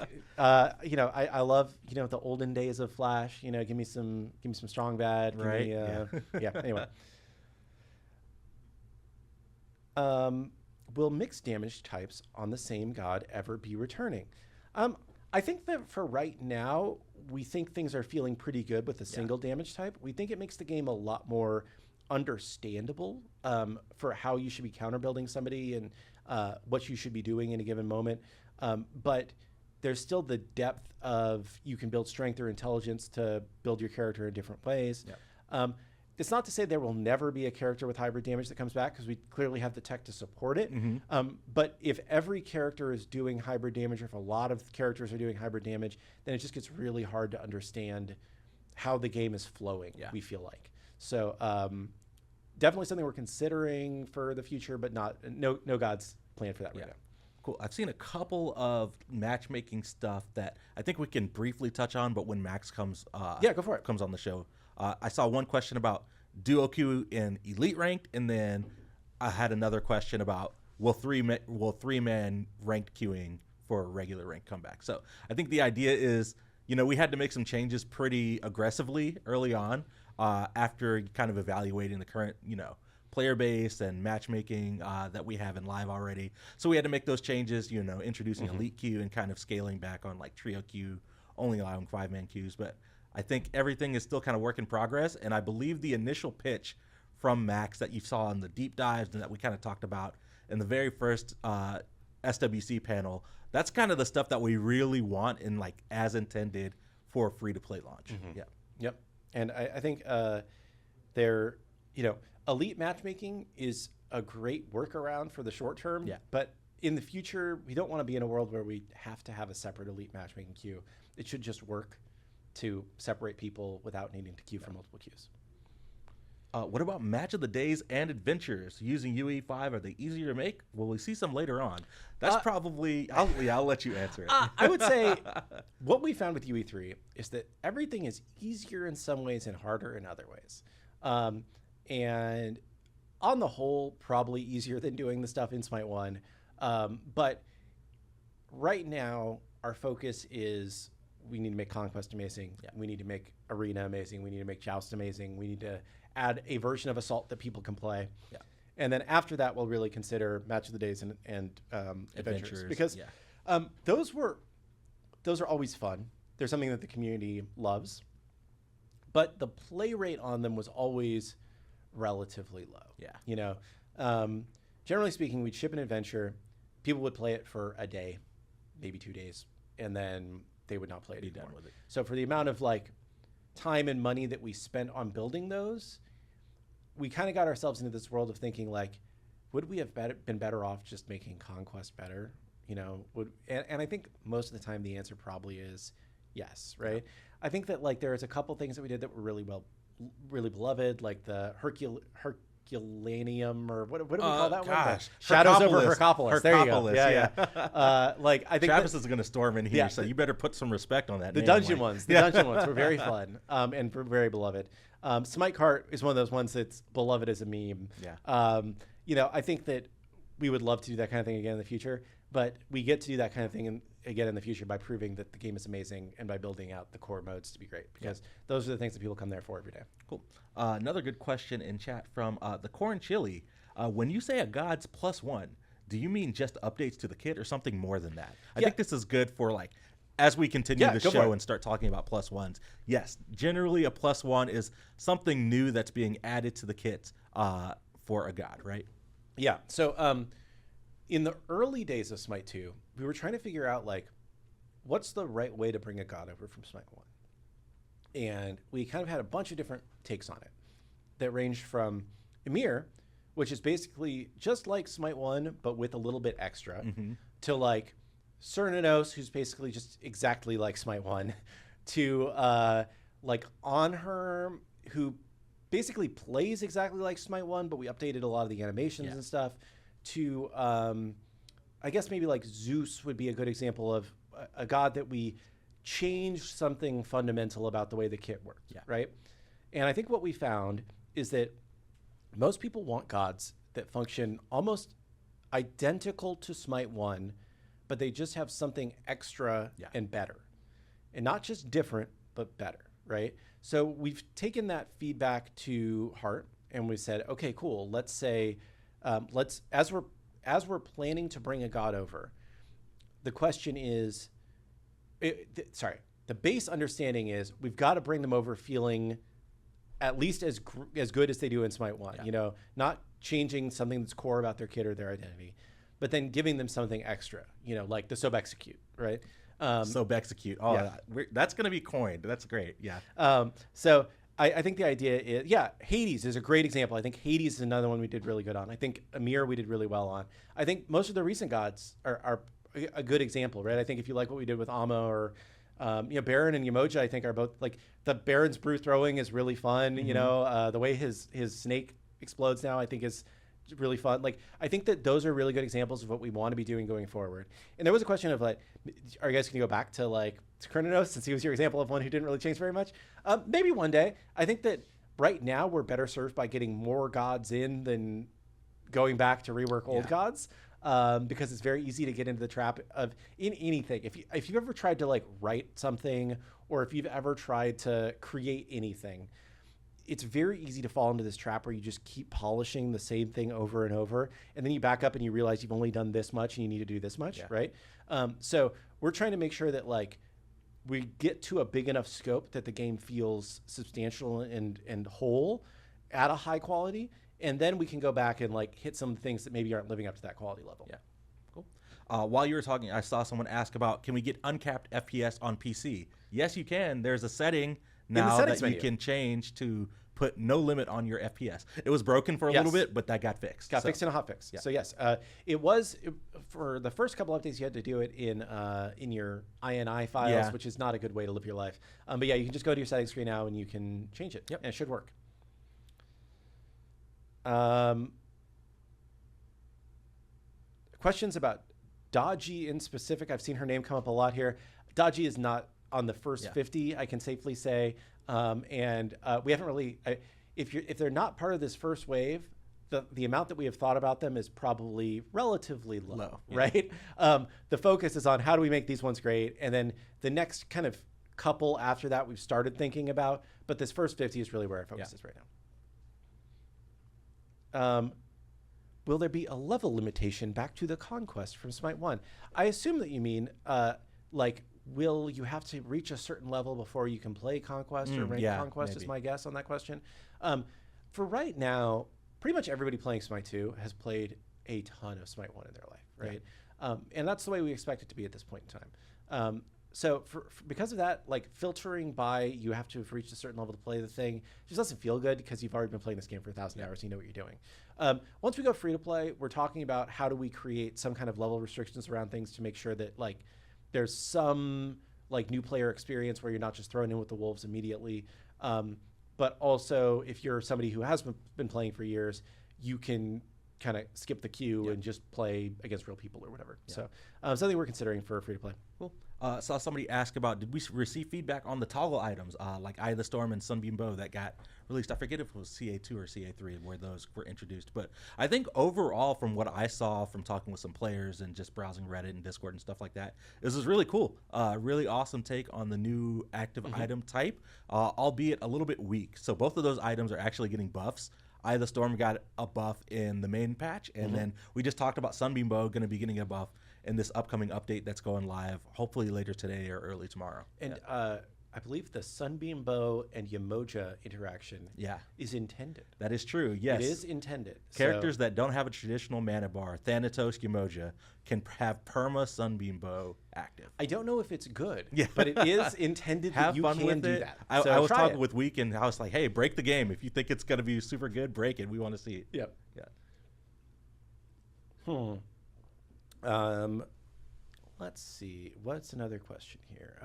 you know, I love, you know, the olden days of Flash. You know, give me some strong bad, right? Yeah. Anyway, will mixed damage types on the same god ever be returning? I think that for right now, we think things are feeling pretty good with a single damage type. We think it makes the game a lot more understandable for how you should be counter building somebody and what you should be doing in a given moment. But there's still the depth of you can build strength or intelligence to build your character in different ways. Yeah. It's not to say there will never be a character with hybrid damage that comes back because we clearly have the tech to support it. But if every character is doing hybrid damage, or if a lot of characters are doing hybrid damage, then it just gets really hard to understand how the game is flowing, we feel like. So definitely something we're considering for the future, but no God's plan for that right now. Cool. I've seen a couple of matchmaking stuff that I think we can briefly touch on, but when Max comes, go for it. Comes on the show. I saw one question about duo queue in elite ranked, and then I had another question about will three-man ranked queuing for regular ranked comeback. So I think the idea is, you know, we had to make some changes pretty aggressively early on after kind of evaluating the current, you know, player base and matchmaking that we have in live already. So we had to make those changes, you know, introducing elite queue and kind of scaling back on like trio queue, only allowing 5-man queues. But I think everything is still kind of work in progress. And I believe the initial pitch from Max that you saw in the deep dives and that we kind of talked about in the very first SWC panel, that's kind of the stuff that we really want in like as intended for a free-to-play launch. Yep. And I think they're, you know, elite matchmaking is a great workaround for the short term. Yeah. But in the future, we don't want to be in a world where we have to have a separate elite matchmaking queue. It should just work to separate people without needing to queue for multiple queues. What about match of the days and adventures using UE5? Are they easier to make? Will we see some later on? That's probably, I'll let you answer it. I would say what we found with UE3 is that everything is easier in some ways and harder in other ways. And on the whole, probably easier than doing the stuff in SMITE 1. But right now, our focus is we need to make Conquest amazing. Yeah. We need to make Arena amazing. We need to make Joust amazing. We need to add a version of Assault that people can play. Yeah. And then after that, we'll really consider Match of the Days and Adventures. Because those are always fun. They're something that the community loves. But the play rate on them was always relatively low. Yeah. You know, generally speaking, we'd ship an adventure. People would play it for a day, maybe 2 days, and then they would not play it anymore. Done with it. So for the amount of like time and money that we spent on building those, we kind of got ourselves into this world of thinking like, would we have been better off just making Conquest better? You know, and I think most of the time the answer probably is yes, right? Yeah. I think that like there's a couple things that we did that were really beloved, like the Herculaneum, or what do we call that gosh. one? Shadows over Hercopolis. Hercopolis. There you go. Hercopolis, Yeah. Like I think Travis is going to storm in here, Yeah. so you better put some respect on that the name, dungeon like- ones. The dungeon ones were very fun and very beloved. Smite Cart is one of those ones that's beloved as a meme. Yeah. You know, I think that we would love to do that kind of thing again in the future, but we get to do that kind of thing again in the future by proving that the game is amazing and by building out the core modes to be great, because those are the things that people come there for every day. Cool. Another good question in chat from the Corn Chili. When you say a god's +1, do you mean just updates to the kit or something more than that? I think this is good for like, as we continue the go for show it. and start talking about +1s. Yes, generally a +1 is something new that's being added to the kit for a god, right? Yeah. So in the early days of Smite 2, we were trying to figure out like, what's the right way to bring a god over from Smite 1? And we kind of had a bunch of different takes on it that ranged from Emir, which is basically just like Smite 1, but with a little bit extra, to like Cernunnos, who's basically just exactly like Smite 1, to like Onherm, who basically plays exactly like Smite 1, but we updated a lot of the animations and stuff, to I guess maybe like Zeus would be a good example of a god that we changed something fundamental about the way the kit worked, right? And I think what we found is that most people want gods that function almost identical to Smite 1, but they just have something extra and better. And not just different, but better, right? So we've taken that feedback to heart and we said, okay, cool. Let's say, as we're planning to bring a god over, the question is, the base understanding is we've got to bring them over feeling at least as good as they do in Smite 1, you know, not changing something that's core about their kit or their identity, but then giving them something extra, you know, like the Sob Execute, right? Sob Execute. Oh, that's going to be coined. That's great. Yeah. So I think the idea is, Hades is a great example. I think Hades is another one we did really good on. I think Emir we did really well on. I think most of the recent gods are a good example, right? I think if you like what we did with Amma or Baron and Yamoja, I think are both like the Baron's brew throwing is really fun. You know, the way his snake explodes now, I think is really fun. Like, I think that those are really good examples of what we want to be doing going forward. And there was a question of like, are you guys going to go back to like Cernunnos since he was your example of one who didn't really change very much? Maybe one day. I think that right now we're better served by getting more gods in than going back to rework old gods. Because it's very easy to get into the trap of in anything. If you've ever tried to like write something, or if you've ever tried to create anything, it's very easy to fall into this trap where you just keep polishing the same thing over and over, and then you back up and you realize you've only done this much and you need to do this much, right? So we're trying to make sure that like we get to a big enough scope that the game feels substantial and whole at a high quality. And then we can go back and like hit some things that maybe aren't living up to that quality level. Yeah, cool. While you were talking, I saw someone ask about, can we get uncapped FPS on PC? Yes, you can. There's a setting now that you can change to put no limit on your FPS. It was broken for a little bit, but that got fixed. Got fixed in a hotfix. So yes, it was for the first couple updates. You had to do it in your INI files, which is not a good way to live your life. But yeah, you can just go to your settings screen now and you can change it. And it should work. Questions about Dodgy in specific. I've seen her name come up a lot here. Dodgy is not on the first 50, I can safely say. And we haven't really, if they're not part of this first wave, the amount that we have thought about them is probably relatively low. Right? The focus is on how do we make these ones great? And then the next kind of couple after that we've started thinking about, but this first 50 is really where our focus is right now. Will there be a level limitation back to the conquest from Smite 1? I assume that you mean, like, will you have to reach a certain level before you can play conquest or rank conquest is my guess on that question. For right now, pretty much everybody playing Smite 2 has played a ton of Smite 1 in their life, right? And that's the way we expect it to be at this point in time. So because of that, like filtering by you have to have reached a certain level to play the thing just doesn't feel good because you've already been playing this game for 1,000 hours. You know what you're doing. Once we go free to play, we're talking about how do we create some kind of level restrictions around things to make sure that like there's some like new player experience where you're not just thrown in with the wolves immediately. but also if you're somebody who has been playing for years, you can kind of skip the queue and just play against real people or whatever. So something we're considering for free to play. Cool. Saw somebody ask about, did we receive feedback on the toggle items like Eye of the Storm and Sunbeam Bow that got released? I forget if it was CA2 or CA3 where those were introduced. But I think overall, from what I saw from talking with some players and just browsing Reddit and Discord and stuff like that, this is really cool. Really awesome take on the new active item type, albeit a little bit weak. So both of those items are actually getting buffs. Eye of the Storm got a buff in the main patch, and then we just talked about Sunbeam Bow going to be getting a buff in this upcoming update that's going live, hopefully later today or early tomorrow. And I believe the Sunbeam Bow and Yamoja interaction is intended. That is true, yes. It is intended. Characters that don't have a traditional mana bar, Thanatos, Yamoja, can have perma Sunbeam Bow active. I don't know if it's good, but it is intended that you can do that. I was talking with Week, and I was like, hey, break the game. If you think it's going to be super good, break it. We want to see it. Yep. Yeah. Let's see. What's another question here?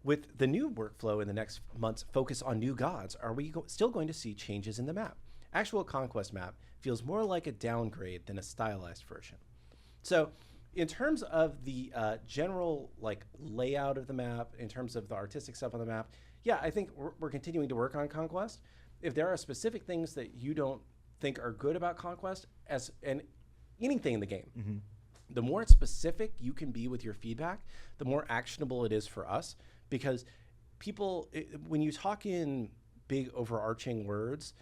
With the new workflow in the next month's focus on new gods, are we still going to see changes in the map? Actual Conquest map feels more like a downgrade than a stylized version. So in terms of the general layout of the map, in terms of the artistic stuff on the map, I think we're continuing to work on Conquest. If there are specific things that you don't think are good about Conquest, and anything in the game, the more specific you can be with your feedback, the more actionable it is for us. Because people, when you talk in big overarching words,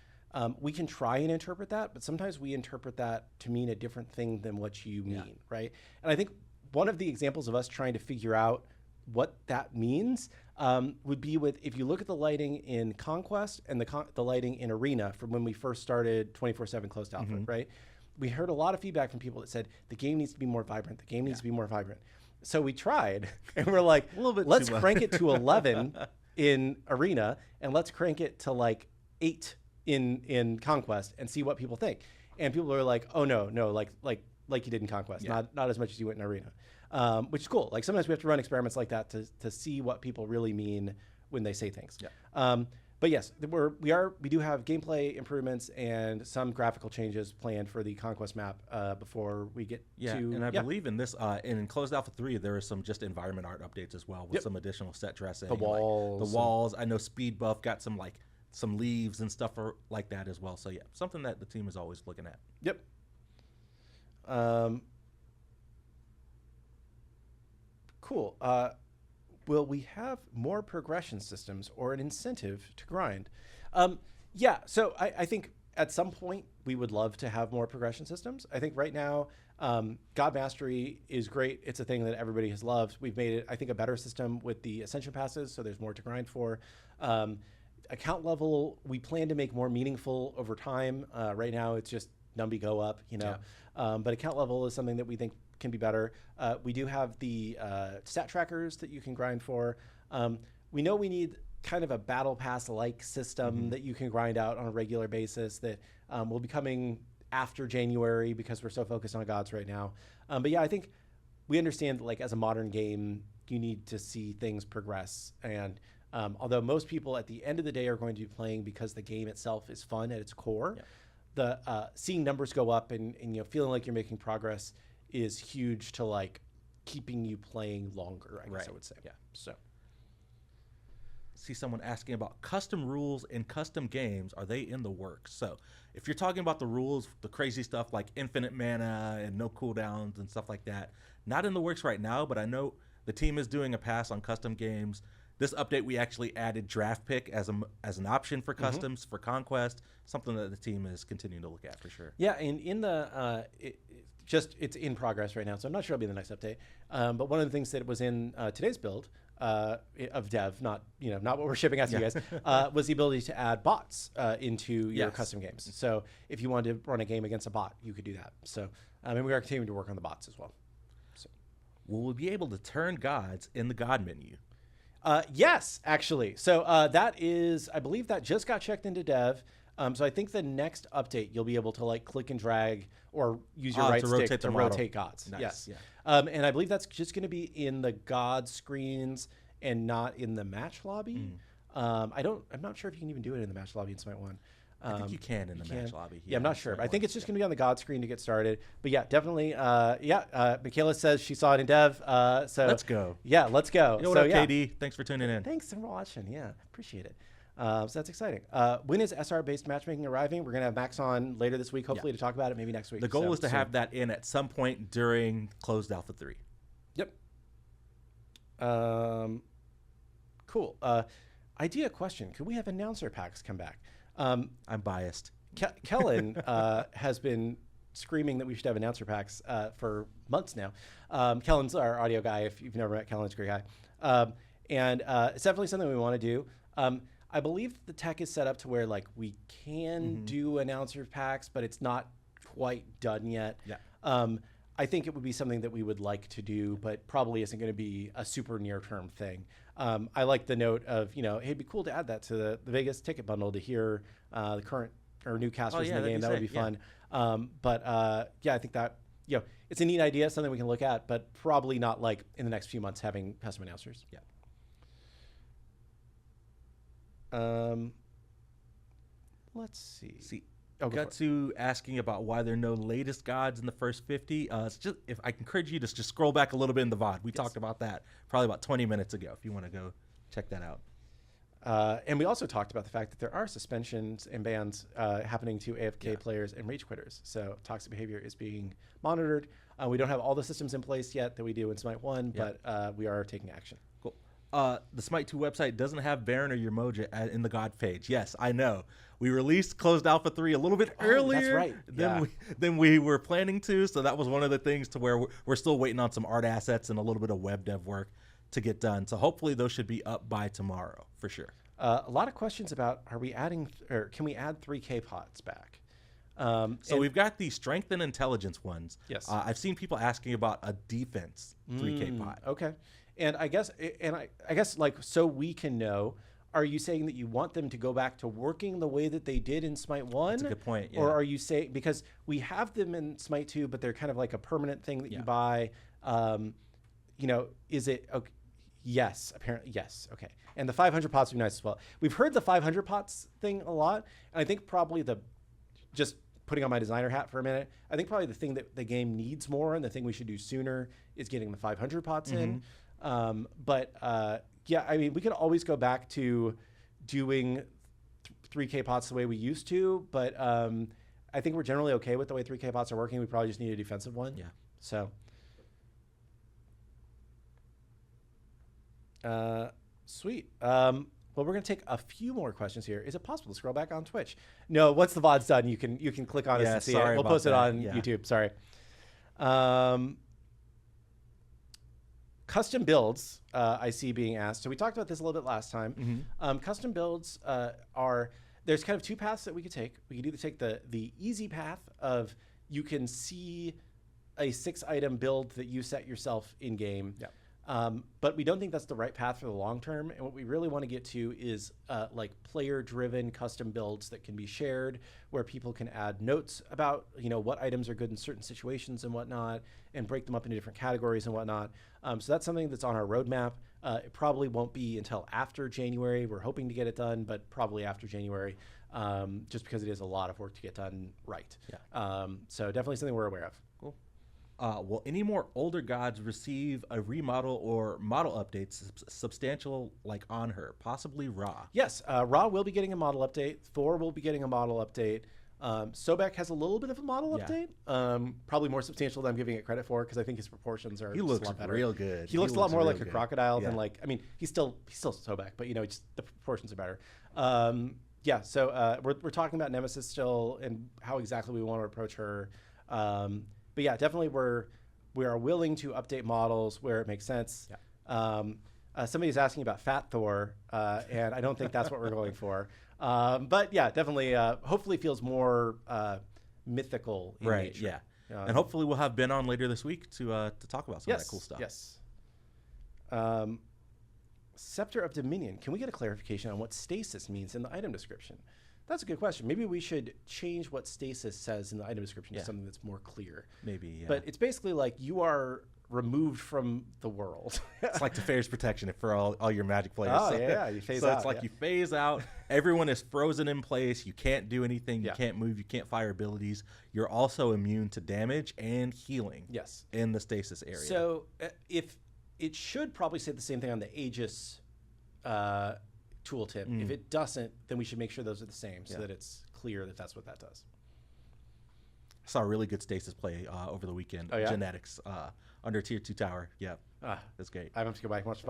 we can try and interpret that, but sometimes we interpret that to mean a different thing than what you mean, right? And I think one of the examples of us trying to figure out what that means would be if you look at the lighting in Conquest and the lighting in Arena from when we first started 24/7 closed alpha, right? We heard a lot of feedback from people that said the game needs to be more vibrant. The game needs to be more vibrant. So we tried, and we're like, let's crank it to 11 in Arena, and let's crank it to 8 in Conquest, and see what people think. And people are like, oh no, like you did in Conquest, not as much as you went in Arena, which is cool. Like sometimes we have to run experiments like that to see what people really mean when they say things. But yes, we do have gameplay improvements and some graphical changes planned for the Conquest map before we get to. And I believe in this in Closed Alpha 3 there are some just environment art updates as well with some additional set dressing. The walls. I know Speed Buff got some some leaves and stuff like that as well. So something that the team is always looking at. Yep. Cool. Will we have more progression systems or an incentive to grind? So I think at some point we would love to have more progression systems. I think right now, God Mastery is great. It's a thing that everybody has loved. We've made it, I think, a better system with the Ascension Passes, so there's more to grind for. Account level, we plan to make more meaningful over time. Right now, it's just Numby go up, but account level is something that we think can be better. We do have the stat trackers that you can grind for. We know we need kind of a battle pass-like system that you can grind out on a regular basis that will be coming after January because we're so focused on gods right now. But I think we understand that as a modern game, you need to see things progress. And although most people at the end of the day are going to be playing because the game itself is fun at its core, the seeing numbers go up and feeling like you're making progress is huge to keeping you playing longer, I guess I would say. So see someone asking about custom rules in custom games. Are they in the works? So if you're talking about the rules, the crazy stuff like infinite mana and no cooldowns and stuff like that, not in the works right now, but I know the team is doing a pass on custom games. This update, we actually added draft pick as an option for customs for Conquest, something that the team is continuing to look at for sure. Yeah, and in the it's in progress right now, so I'm not sure it'll be the next update. But one of the things that was in today's build of dev, not what we're shipping out to you guys, was the ability to add bots into your custom games. So if you wanted to run a game against a bot, you could do that. So and we are continuing to work on the bots as well. So will we be able to turn gods in the god menu? Yes, actually. So that is, I believe that just got checked into dev. So I think the next update, you'll be able to click and drag or use your right stick to rotate gods. Nice. Yes. And I believe that's just going to be in the god screens and not in the match lobby. I'm not sure if you can even do it in the match lobby in Smite 1. I think you can in the match lobby. Yeah, I'm not sure. But I think it's just going to be on the God screen to get started. But yeah, definitely. Michaela says she saw it in dev. So let's go. Yeah, let's go. You know what up, KD? Thanks for tuning in. Thanks for watching. Yeah, appreciate it. So that's exciting. When is SR-based matchmaking arriving? We're going to have Max on later this week, hopefully, to talk about it, maybe next week. The goal is to have that in at some point during closed Alpha 3. Yep. Cool. Idea question. Could we have announcer packs come back? I'm biased. Kellen has been screaming that we should have announcer packs for months now. Kellen's our audio guy. If you've never met Kellen, he's a great guy. And it's definitely something we want to do. I believe the tech is set up to where like we can do announcer packs, but it's not quite done yet. Yeah. I think it would be something that we would like to do, but probably isn't going to be a super near-term thing. I like the note of, hey, it'd be cool to add that to the Vegas ticket bundle to hear the current or new casters in the game. That would be fun. I think that, it's a neat idea, something we can look at, but probably not like in the next few months having custom announcers. Yeah. Let's see. Got to asking about why there are no latest gods in the first 50. It's just, if I encourage you to just scroll back a little bit in the VOD. We talked about that probably about 20 minutes ago. If you want to go check that out. And we also talked about the fact that there are suspensions and bans happening to AFK players and rage quitters. So toxic behavior is being monitored. We don't have all the systems in place yet that we do in Smite 1, but we are taking action. Cool. The Smite 2 website doesn't have Baron or Yermoja in the God page. Yes, I know. We released closed Alpha 3 a little bit earlier than we were planning to. So that was one of the things to where we're still waiting on some art assets and a little bit of web dev work to get done. So hopefully those should be up by tomorrow for sure. A lot of questions about, are we adding, or can we add 3K pots back? So we've got the strength and intelligence ones. Yes. I've seen people asking about a defense 3K pot. Okay. And I guess like, so we can know, are you saying that you want them to go back to working the way that they did in Smite 1? That's a good point. Yeah. Or are you saying, because we have them in Smite 2, but they're kind of like a permanent thing that you buy. Is it, okay? Yes, apparently, yes. Okay. And the 500 pots would be nice as well. We've heard the 500 pots thing a lot. And I think probably just putting on my designer hat for a minute, I think probably the thing that the game needs more and the thing we should do sooner is getting the 500 pots in. I mean, we can always go back to doing 3K pots the way we used to, but I think we're generally okay with the way 3K pots are working. We probably just need a defensive one. Yeah. So, sweet. Well, we're going to take a few more questions here. Is it possible to scroll back on Twitch? No, once the VOD's done, you can click on us and see it. We'll post it on YouTube. Sorry. Custom builds, I see being asked. So we talked about this a little bit last time. Custom builds there's kind of two paths that we could take. We could either take the easy path of you can see a 6-item build that you set yourself in game. Yeah. But we don't think that's the right path for the long term. And what we really want to get to is like player-driven custom builds that can be shared, where people can add notes about what items are good in certain situations and whatnot, and break them up into different categories and whatnot. So that's something that's on our roadmap. It probably won't be until after January. We're hoping to get it done, but probably after January, just because it is a lot of work to get done right. Yeah. So definitely something we're aware of. Cool. Will any more older gods receive a remodel or model updates substantial like on her, possibly Ra? Yes, Ra will be getting a model update. Thor will be getting a model update. Sobek has a little bit of a model update, probably more substantial than I'm giving it credit for, because I think his proportions are. He looks a lot better. real good. He looks a lot more like a crocodile than like. I mean, he's still Sobek, but just the proportions are better. So we're talking about Nemesis still and how exactly we want to approach her. But yeah, definitely we are willing to update models where it makes sense. Yeah. Somebody's asking about Fat Thor, and I don't think that's what we're going for. But yeah, definitely. Hopefully, feels more mythical in nature. Yeah. And hopefully, we'll have Ben on later this week to talk about some of that cool stuff. Yes. Scepter of Dominion. Can we get a clarification on what stasis means in the item description? That's a good question. Maybe we should change what stasis says in the item description to something that's more clear. Maybe, yeah. But it's basically like you are removed from the world. It's like Teferi's protection for all your Magic players. Oh, yeah, you phase so out. it's like yeah. you phase out. Everyone is frozen in place. You can't do anything. Yeah. You can't move. You can't fire abilities. You're also immune to damage and healing. Yes. In the stasis area. So if it should probably say the same thing on the Aegis tooltip. If it doesn't, then we should make sure those are the same so that it's clear that that's what that does. I saw a really good stasis play over the weekend. Oh, yeah? Genetics under tier 2 tower. Yeah, that's great. I have to go back and watch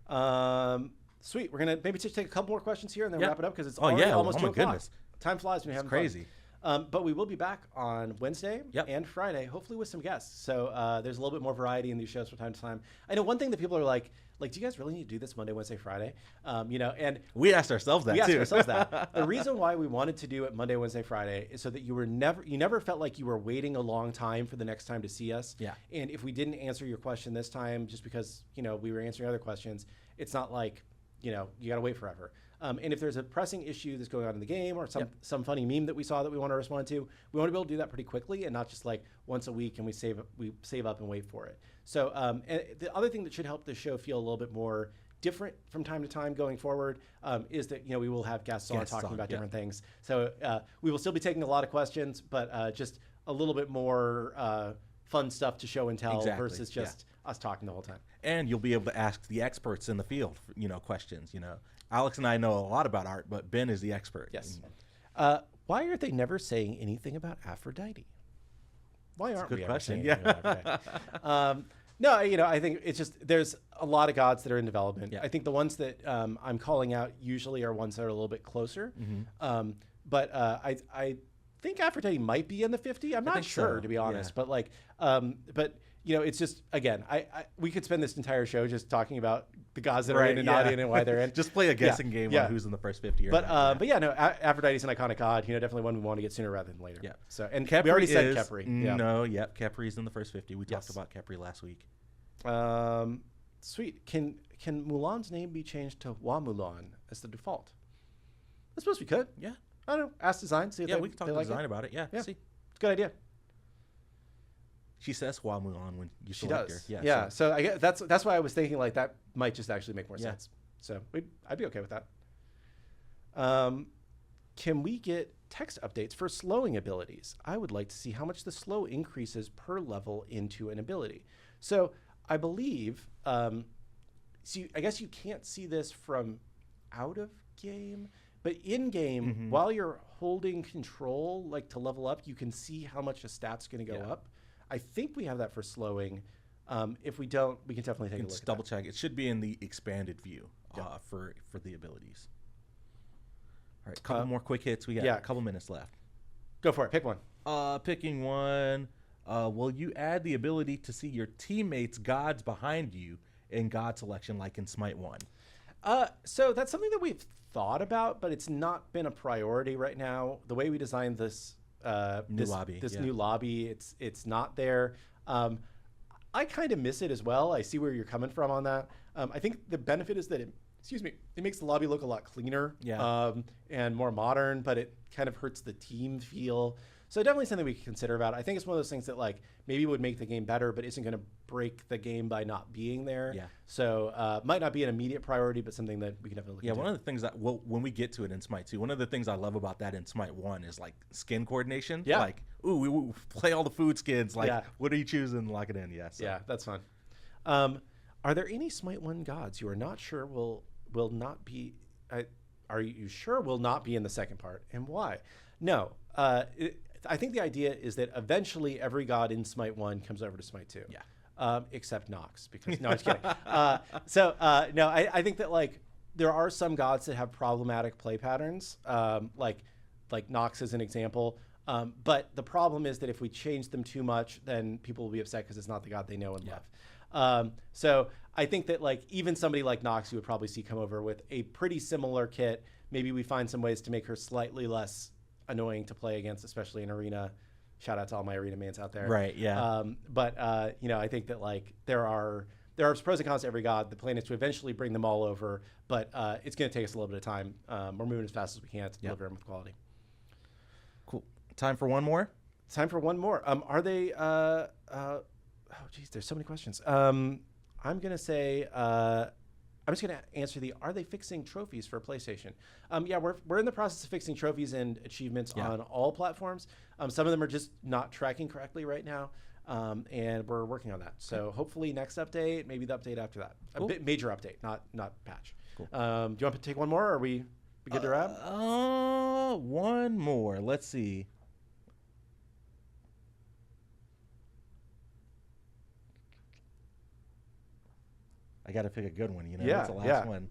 VODs. Sweet. We're gonna maybe just take a couple more questions here and then wrap it up because it's already almost 2 o'clock. Goodness. Time flies when you're having Crazy. fun. But we will be back on Wednesday and Friday, hopefully with some guests. So there's a little bit more variety in these shows from time to time. I know one thing that people are like, do you guys really need to do this Monday, Wednesday, Friday? And we asked ourselves that too. We asked ourselves that. The reason why we wanted to do it Monday, Wednesday, Friday is so that you never felt like you were waiting a long time for the next time to see us. Yeah. And if we didn't answer your question this time, just because we were answering other questions, it's not like you got to wait forever. And if there's a pressing issue that's going on in the game or some funny meme that we saw that we want to respond to, we want to be able to do that pretty quickly and not just like once a week and we save up and wait for it. So and the other thing that should help the show feel a little bit more different from time to time going forward is that we will have guests on talking about different things. So we will still be taking a lot of questions, but just a little bit more fun stuff to show and tell versus just us talking the whole time. And you'll be able to ask the experts in the field, questions. Alex and I know a lot about art, but Ben is the expert. Yes. Why are they never saying anything about Aphrodite? Why aren't we ever saying anything about Aphrodite? No, I think it's just there's a lot of gods that are in development. I think the ones that I'm calling out usually are ones that are a little bit closer. But I think Aphrodite might be in the 50. I'm not sure, to be honest. But it's just, again, we could spend this entire show just talking about the gods that are in and not in and why they're in. Just play a guessing game on who's in the first 50 or not. But Aphrodite's an iconic god. Definitely one we want to get sooner rather than later. Yeah. So and Khepri we already said Khepri. Khepri's in the first 50. We talked about Khepri last week. Sweet. Can Mulan's name be changed to Wa Mulan as the default? I suppose we could. Yeah. I don't know. Ask design. See if we can talk to design about it. Yeah. See. It's a good idea. She says Hua Mulan when you she select does. her. Yeah. So I guess that's why I was thinking like that might just actually make more sense. So I'd be okay with that. Can we get text updates for slowing abilities? I would like to see how much the slow increases per level into an ability. So I believe, I guess you can't see this from out of game, but in game, while you're holding control, like to level up, you can see how much a stat's going to go up. I think we have that for slowing. If we don't, we can definitely take a look at double check. It should be in the expanded view for the abilities. All right, couple more quick hits. We got a couple minutes left. Go for it. Pick one. Picking one. Will you add the ability to see your teammates' gods behind you in god selection like in Smite 1? So that's something that we've thought about, but it's not been a priority right now. The way we designed this new lobby, it's not there. I kind of miss it as well. I see where you're coming from on that. I think the benefit is that it makes the lobby look a lot cleaner and more modern, but it kind of hurts the team feel. So definitely something we can consider about. I think it's one of those things that like maybe would make the game better, but isn't going to break the game by not being there. Yeah. So might not be an immediate priority, but something that we can definitely look into. One of the things that when we get to it in Smite 2, one of the things I love about that in Smite 1 is like skin coordination. Yeah. Like, we play all the food skins. Like, what are you choosing? Lock it in. Yeah. So. Yeah, that's fun. Are there any Smite 1 gods you are not sure will not be? Are you sure will not be in the second part, and why? No. I think the idea is that eventually every god in Smite 1 comes over to Smite 2. Yeah. Except Nox, because no, I'm just kidding. No, I think that like there are some gods that have problematic play patterns, like Nox is an example. But the problem is that if we change them too much, then people will be upset because it's not the god they know and love. So I think that like even somebody like Nox, you would probably see come over with a pretty similar kit. Maybe we find some ways to make her slightly less annoying to play against, especially in arena. Shout out to all my arena mains out there. Right. Yeah. But I think that like there are pros and cons to every god. The plan is to eventually bring them all over, but it's going to take us a little bit of time. We're moving as fast as we can to deliver them with quality. Cool. Time for one more. Are they? geez, there's so many questions. I'm gonna say. I'm just going to answer are they fixing trophies for PlayStation? Yeah, we're in the process of fixing trophies and achievements on all platforms. Some of them are just not tracking correctly right now, and we're working on that. So hopefully next update, maybe the update after that. Cool. A major update, not patch. Cool. Do you want to take one more, or are we good to wrap? One more. Let's see. I got to pick a good one, you know. That's the last one.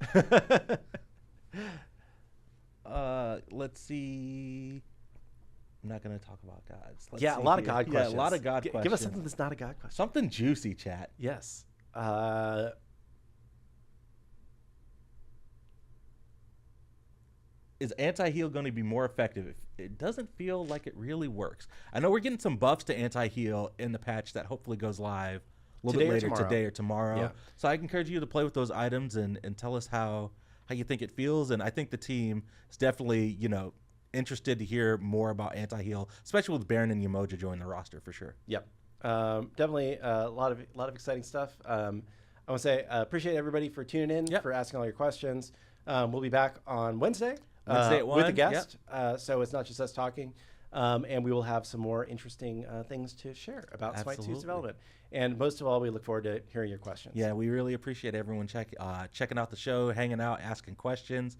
Let's see. I'm not going to talk about gods. A lot of God questions. Yeah, a lot of God questions. Give us something that's not a God question. Something juicy, chat. Yes. Is anti-heal going to be more effective? It doesn't feel like it really works. I know we're getting some buffs to anti-heal in the patch that hopefully goes live a little bit later today or tomorrow. Yeah. So I encourage you to play with those items and tell us how you think it feels. And I think the team is definitely, interested to hear more about anti-heal, especially with Baron and Yamoja joining the roster for sure. Yep. Definitely a lot of exciting stuff. I want to say appreciate everybody for tuning in, for asking all your questions. We'll be back on Wednesday at 1 with a guest. So it's not just us talking. And we will have some more interesting things to share about SMITE 2's development. And most of all, we look forward to hearing your questions. Yeah, we really appreciate everyone checking out the show, hanging out, asking questions.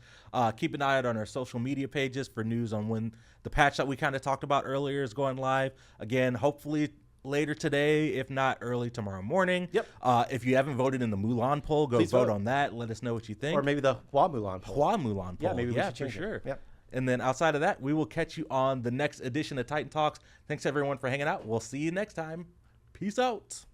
Keep an eye out on our social media pages for news on when the patch that we kind of talked about earlier is going live. Again, hopefully later today, if not early tomorrow morning. Yep. If you haven't voted in the Mulan poll, go vote on that. Let us know what you think. Or maybe the Hua Mulan poll. Hua Mulan poll. Yeah, maybe we should for sure. Yep. And then outside of that, we will catch you on the next edition of Titan Talks. Thanks, everyone, for hanging out. We'll see you next time. Peace out.